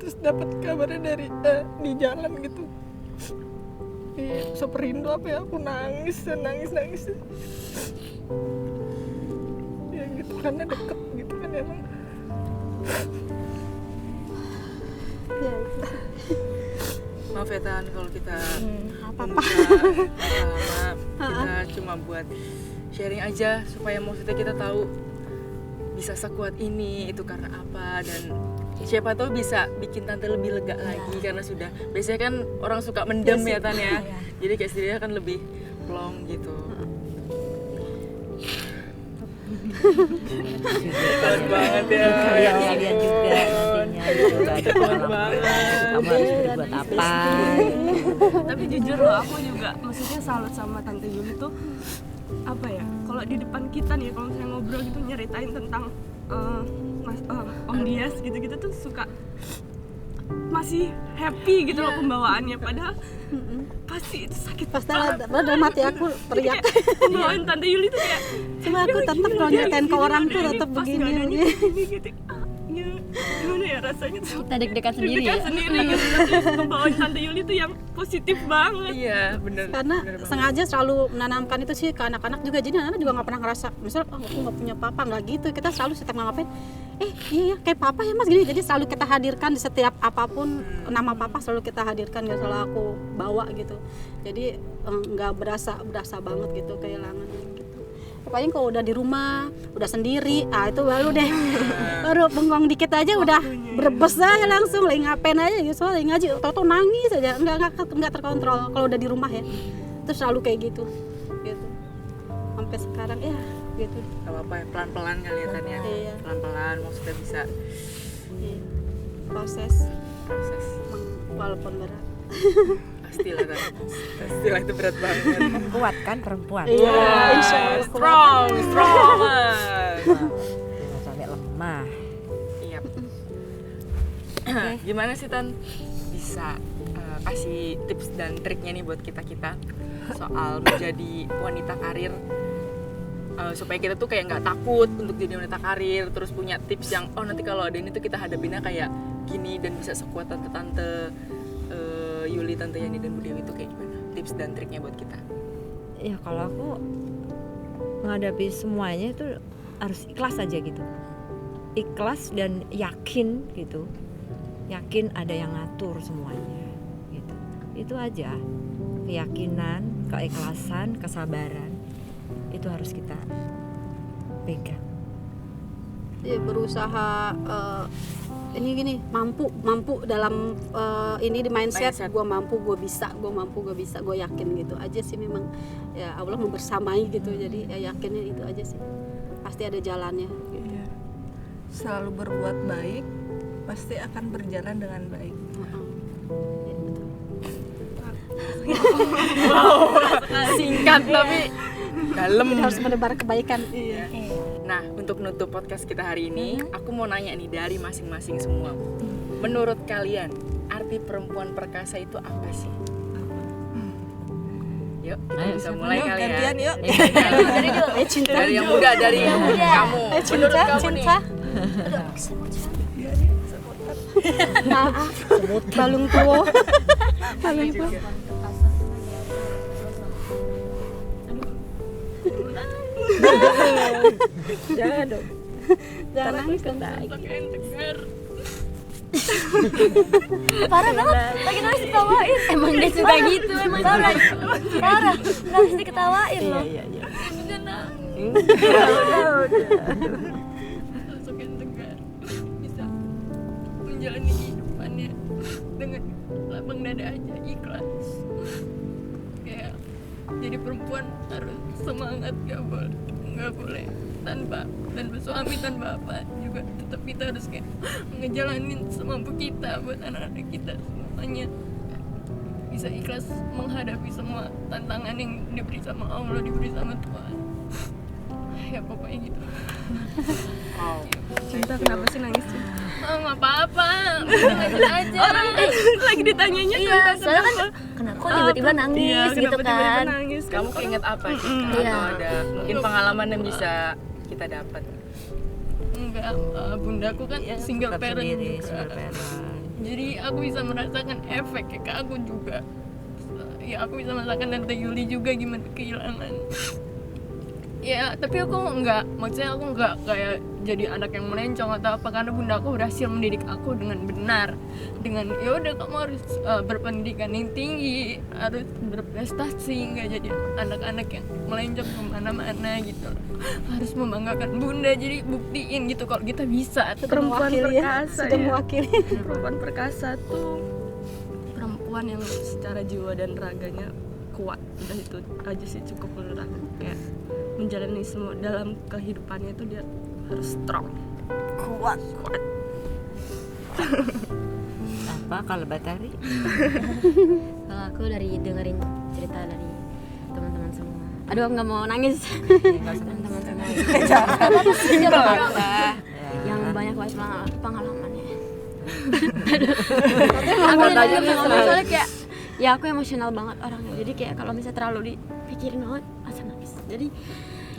terus dapat kabarnya dari di jalan gitu di Superindo apa ya, aku nangis ya gitu karena deket gitu kan emang. Ya, Maaf ya Tan kalau kita apa-apa. kita cuma buat sharing aja supaya maksudnya kita tahu bisa sekuat ini itu karena apa, dan siapa tahu bisa bikin tante lebih lega lagi karena sudah biasanya kan orang suka mendem ya Tan ya, jadi kayak setidaknya kan lebih plong gitu. Kuat banget ya. Kalian juga nantinya juga ada pengalaman. Kamu harus berbuat apa? Tapi jujur loh, aku juga maksudnya salut sama Tante Yuli tuh apa ya, kalau di depan kita nih kalau misalnya ngobrol gitu nyeritain tentang Om Dias gitu-gitu tuh suka masih happy gitu loh pembawaannya, padahal pasti itu sakit Pasti banget. dalam hati aku teriak. Pembawaan Tante Yuli tuh kayak Cuma aku tetap kalau nyeritain ke orang tuh tetap begini. begini gitu. Ya, gimana ya rasanya tuh Kita deg-degan sendiri ya. deg-degan sendiri gitu. Tapi pembawaan Tante Yuli tuh yang positif banget. Iya bener. Karena bener banget. sengaja selalu menanamkan itu sih ke anak-anak juga, jadi anak-anak juga nggak pernah ngerasa misal aku nggak punya papa, nggak gitu. Kita selalu setiap ngapain iya ya kayak papa ya mas gini, jadi selalu kita hadirkan di setiap apapun nama papa selalu kita hadirkan gitu, selalu aku bawa gitu, jadi nggak berasa banget gitu kehilangannya gitu. Pokoknya kalau udah di rumah udah sendiri itu baru deh baru bengong dikit aja udah berebes aja langsung, lagi ngapain aja gitu, soalnya lagi ngaji tau nangis aja, nggak terkontrol kalau udah di rumah ya, terus selalu kayak gitu sampai sekarang ya gitu. Gak apa-apa ya, pelan-pelan kelihatannya. Iya. Pelan-pelan maksudnya bisa Iya. proses walaupun berat. pastilah Tan. Pastilah itu berat banget. Kuat kan perempuan? Iya, insya Allah kuat. Strong Jangan sampai lemah. Iya. Gimana sih Tan bisa kasih tips dan triknya nih buat kita soal menjadi wanita karir, supaya kita tuh kayak nggak takut untuk jadi wanita karir, terus punya tips yang nanti kalau ada ini tuh kita hadapinnya kayak gini dan bisa sekuat tante-tante Yuli, Tante Yani dan Bu Dewi itu kayak gimana tips dan triknya buat kita? Ya kalau aku menghadapi semuanya itu harus ikhlas aja gitu, ikhlas dan yakin gitu, yakin ada yang ngatur semuanya gitu. Itu aja, keyakinan, keikhlasan, kesabaran itu harus kita pegang. Dia berusaha ini gini mampu dalam ini di mindset. Gue mampu, gue bisa, gue yakin gitu aja sih, memang ya Allah membersamai gitu, jadi ya yakinnya itu aja sih, pasti ada jalannya gitu. Iya. Selalu berbuat baik pasti akan berjalan dengan baik. Ya, betul. Singkat tapi dalam. Kita harus menebar kebaikan. Nah, untuk nutup podcast kita hari ini, aku mau nanya nih dari masing-masing semua. Menurut kalian, arti perempuan perkasa itu apa sih? Yuk, kita bisa mulai kali ya. Gantian yuk. Cinta. Dari yang muda, dari kamu. Menurut kamu nih. Maaf, balung tua. Balung tua. Jangan dong. Jangan nangis dong. Parah banget, lagi nangis diketawain. Emang dia suka gitu, emang parah, nangis diketawain loh. Iya. Sosok yang tegar, bisa menjalani kehidupannya dengan lapang dada aja, ikhlas. Kayak jadi perempuan harus semangat, nggak boleh tanpa suami, tanpa apa juga tetap kita harus kayak ngejalanin semampu kita buat anak-anak kita semuanya bisa ikhlas menghadapi semua tantangan yang diberi sama Allah, diberi sama Tuhan. Ya pokoknya gitu. Cinta kenapa sih nangis? Nggak apa-apa, lanjut aja. Orang lagi ditanyanya Iya, soalnya kan kenapa kok tiba-tiba nangis gitu kan. Nangis. kamu keinget apa sih? Atau ada mungkin pengalaman yang bisa kita dapat? Enggak, bundaku kan single tetap parent sendiri, juga. single parent. Jadi aku bisa merasakan efeknya ke aku juga. Ya aku bisa merasakan Tante Yuli juga gimana kehilangan. Ya tapi aku maksudnya aku nggak kayak jadi anak yang melencong atau apa, karena bunda aku berhasil mendidik aku dengan benar, dengan ya udah kamu harus berpendidikan yang tinggi, harus berprestasi, nggak jadi anak-anak yang melencong kemana-mana gitu, harus membanggakan bunda, jadi buktiin gitu kalau kita bisa. Perempuan perkasa sudah mewakili. Perempuan perkasa tuh perempuan yang secara jiwa dan raganya kuat, udah itu aja sih cukup menurut aku. Kayak menjalani semua dalam kehidupannya itu dia harus strong, kuat. Apa kalau Batari? Kalau aku dari dengerin cerita dari teman-teman semua. Aduh, aku nggak mau nangis. Teman-teman semua. Yang banyak banget pengalamannya. Aku nangis soalnya kayak ya aku emosional banget orangnya. Jadi kayak kalau misalnya terlalu dipikirin banget langsung nangis. Jadi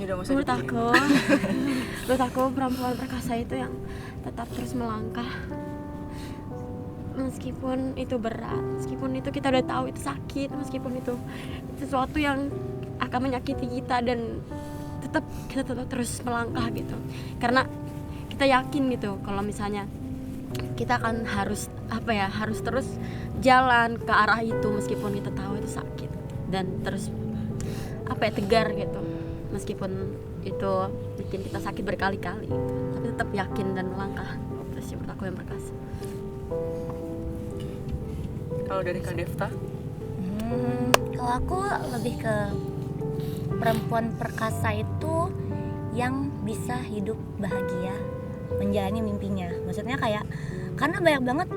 menurut aku perempuan perkasa itu yang tetap terus melangkah meskipun itu berat, meskipun itu kita udah tahu itu sakit, meskipun itu sesuatu yang akan menyakiti kita, dan kita tetap terus melangkah gitu, karena kita yakin gitu kalau misalnya kita akan harus terus jalan ke arah itu meskipun kita tahu itu sakit, dan terus tegar gitu meskipun itu bikin kita sakit berkali-kali, tapi tetap yakin dan melangkah. Terus sih menurut aku yang perkasa. Kalau dari Kak Devta? Kalau aku lebih ke perempuan perkasa itu yang bisa hidup bahagia, menjalani mimpinya. Maksudnya kayak karena banyak banget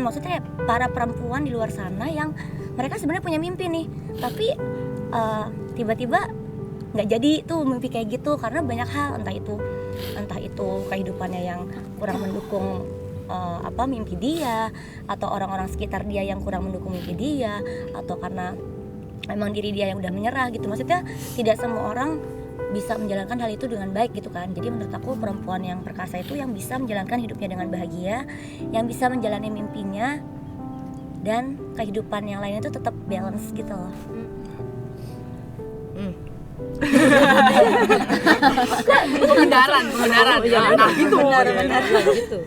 maksudnya para perempuan di luar sana yang mereka sebenarnya punya mimpi nih, tapi tiba-tiba nggak jadi tuh mimpi kayak gitu karena banyak hal, entah itu kehidupannya yang kurang mendukung mimpi dia, atau orang-orang sekitar dia yang kurang mendukung mimpi dia, atau karena memang diri dia yang udah menyerah gitu. Maksudnya tidak semua orang bisa menjalankan hal itu dengan baik gitu kan. Jadi menurut aku perempuan yang perkasa itu yang bisa menjalankan hidupnya dengan bahagia, yang bisa menjalani mimpinya, dan kehidupan yang lainnya itu tetap balance gitu loh. Kebenaran gitu.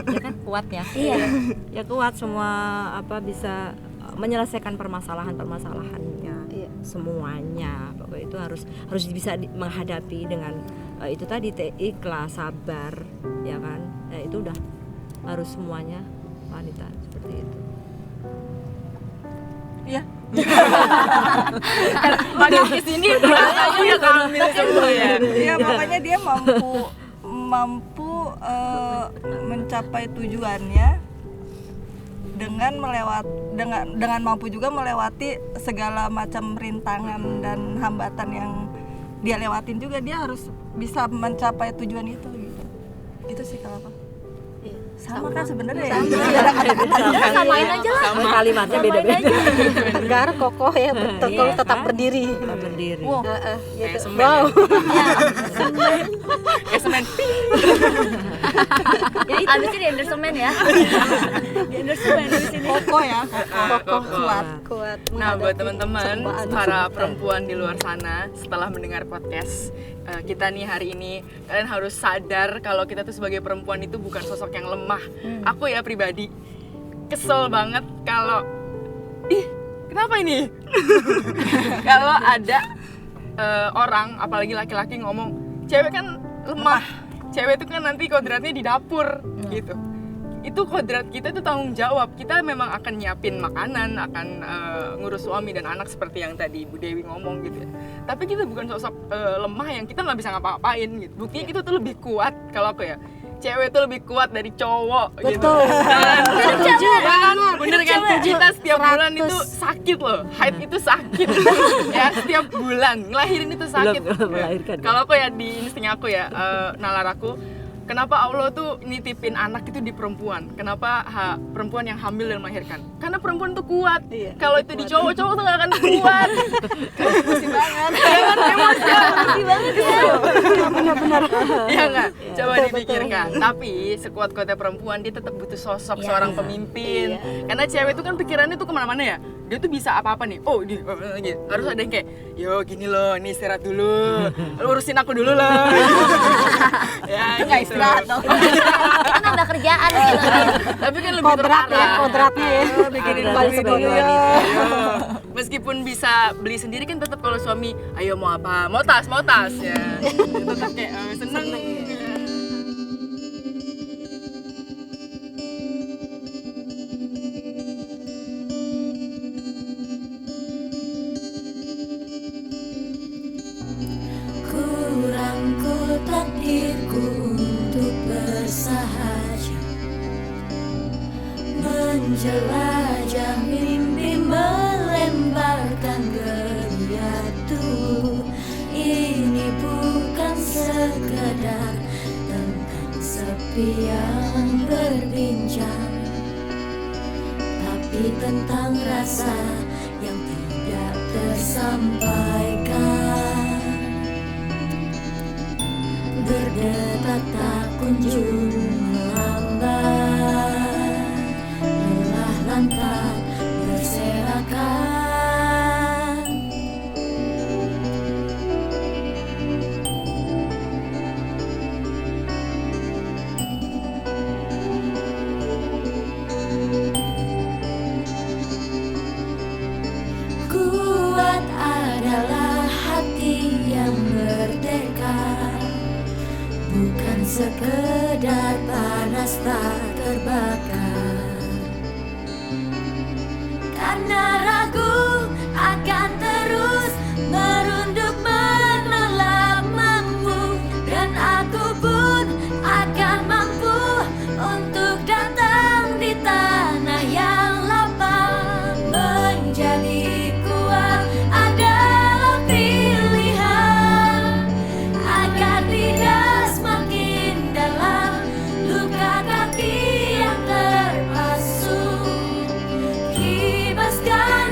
Ya kan kuat ya. Iya. Ya kuat, semua bisa menyelesaikan permasalahannya. Iya. Semuanya. Pokoknya itu harus bisa menghadapi dengan itu tadi ikhlas, sabar, ya kan. Ya itu udah harus semuanya wanita seperti itu. Iya. Makin kesini rasanya hamil semua ya. Iya, makanya dia mampu mencapai tujuannya dengan mampu juga melewati segala macam rintangan dan hambatan yang dia lewatin juga. Dia harus bisa mencapai tujuan itu gitu. Itu sih kalau aku. Sama kan sebenarnya ya. Samain aja lah. Sama kalimatnya beda-beda. Tegar, kokoh ya, betul tetap berdiri. Tetap berdiri. Wow. Kayak Gitu. semen. Wow. Kayak semen. Ya itu abis ini endorse semen ya. Di endorse semen di sini. Kokoh ya, Kokoh. Kuat. Nah, buat menghadapi teman-teman cobaan. para perempuan di luar sana, setelah mendengar podcast kita nih hari ini, kalian harus sadar kalau kita tuh sebagai perempuan itu bukan sosok yang lemah. Aku ya pribadi kesel banget kalau kenapa ini? Kalau ada orang, apalagi laki-laki ngomong cewek kan lemah, cewek itu kan nanti kodratnya di dapur gitu. itu kodrat kita itu tanggung jawab. Kita memang akan nyiapin makanan, akan ngurus suami dan anak seperti yang tadi Ibu Dewi ngomong gitu ya. Tapi kita bukan sosok lemah yang kita nggak bisa ngapa-ngapain gitu. Buktinya kita tuh lebih kuat, kalau aku ya, cewek tuh lebih kuat dari cowok gitu. Betul. Setuju kan? Bener kan? Setuju. Kita setiap bulan 100. itu sakit loh. Haid itu sakit. Ya, setiap bulan ngelahirin itu sakit. Belum melahirkan. Kalau aku ya, di insting aku ya, nalar aku, kenapa Allah tuh nitipin anak itu di perempuan? Kenapa perempuan yang hamil dan melahirkan? Karena perempuan tuh kuat. Kalau itu di cowok tuh gak akan kuat. Emosi banget. Emosi banget ya. Benar-benar. Iya nggak? Coba dipikirkan. Tapi sekuat-kuatnya perempuan, dia tetap butuh sosok seorang pemimpin. Karena cewek itu kan pikirannya tuh kemana-mana ya. Dia tuh bisa apa-apa nih. Oh, gitu. Harus ada yang kayak, yo gini loh, ini istirahat dulu. Lu urusin aku dulu loh. Ya, nggak istirahat dong. Kita nambah kerjaan gitu. Tapi kan lebih Kodrat ya, terarah. kodratnya ya. Bikinin Ada baju sebagai dulu wanita. ya. Meskipun bisa beli sendiri kan tetap kalau suami, ayo mau apa? Mau tas ya. Tetap kayak seneng. Kurangku takdirku untuk bersahaja, menjelajah mimpi, melemparkan geriatu. Ini bukan sekedar tentang sepi yang berbincang, tapi tentang rasa yang tidak tersampaikan. Berdetak tak kunjung melambat, lelah lantak berserakan. Kuat adalah hati yang merdeka, bukan sekedar panas tak terbakar. Karena ragu akan terus merunduk menolak mampu, dan aku pun akan mampu untuk datang di tanah yang lapang. Menjadi kuat adalah pilihan, agar tidak semakin dalam luka kaki yang terpasung. Kibaskan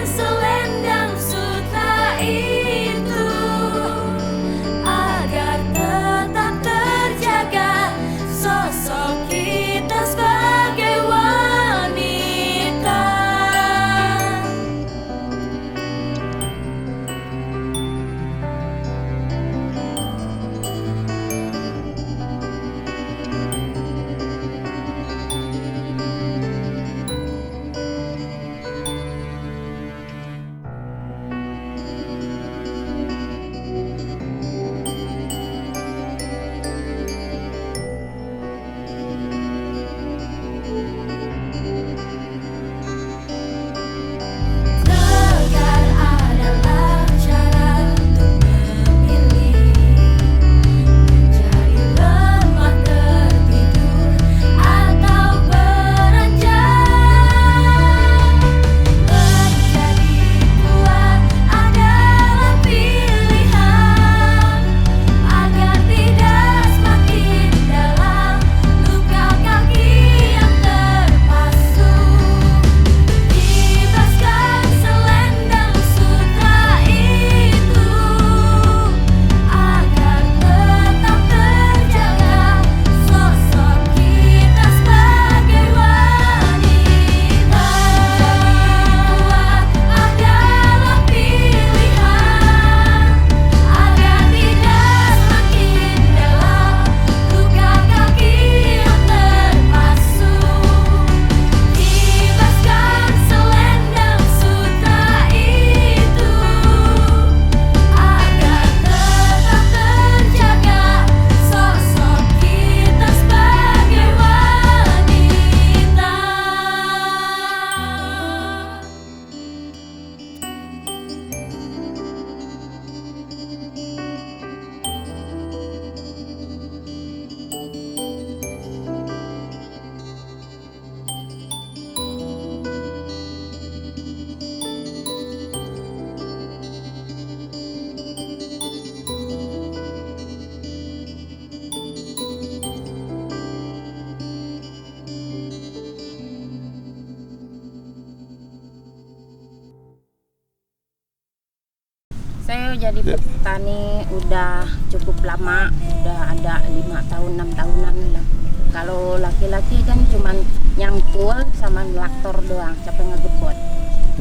Saya jadi petani udah cukup lama, udah ada 5 tahun 6 tahunan lah. Kalau laki-laki kan cuman nyangkul sama traktor doang, capek ngegebot.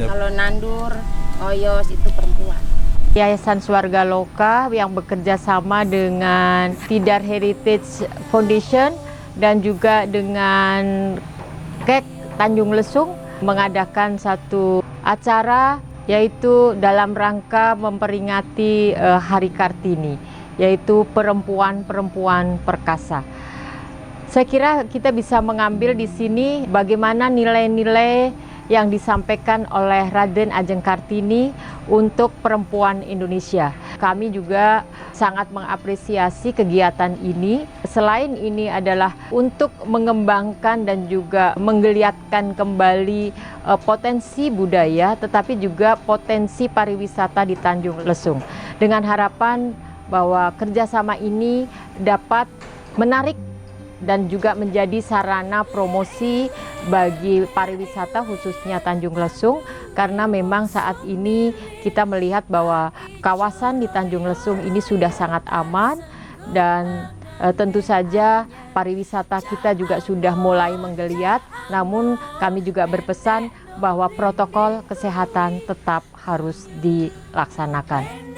Kalau nandur, oyos itu perempuan. Yayasan Swarga Loka yang bekerja sama dengan Tidar Heritage Foundation dan juga dengan KEK Tanjung Lesung mengadakan satu acara yaitu dalam rangka memperingati Hari Kartini, yaitu perempuan-perempuan perkasa. Saya kira kita bisa mengambil di sini bagaimana nilai-nilai yang disampaikan oleh Raden Ajeng Kartini untuk perempuan Indonesia. Kami juga sangat mengapresiasi kegiatan ini. Selain ini adalah untuk mengembangkan dan juga menggeliatkan kembali potensi budaya, tetapi juga potensi pariwisata di Tanjung Lesung. Dengan harapan bahwa kerjasama ini dapat menarik dan juga menjadi sarana promosi bagi pariwisata khususnya Tanjung Lesung, karena memang saat ini kita melihat bahwa kawasan di Tanjung Lesung ini sudah sangat aman dan tentu saja pariwisata kita juga sudah mulai menggeliat, namun kami juga berpesan bahwa protokol kesehatan tetap harus dilaksanakan.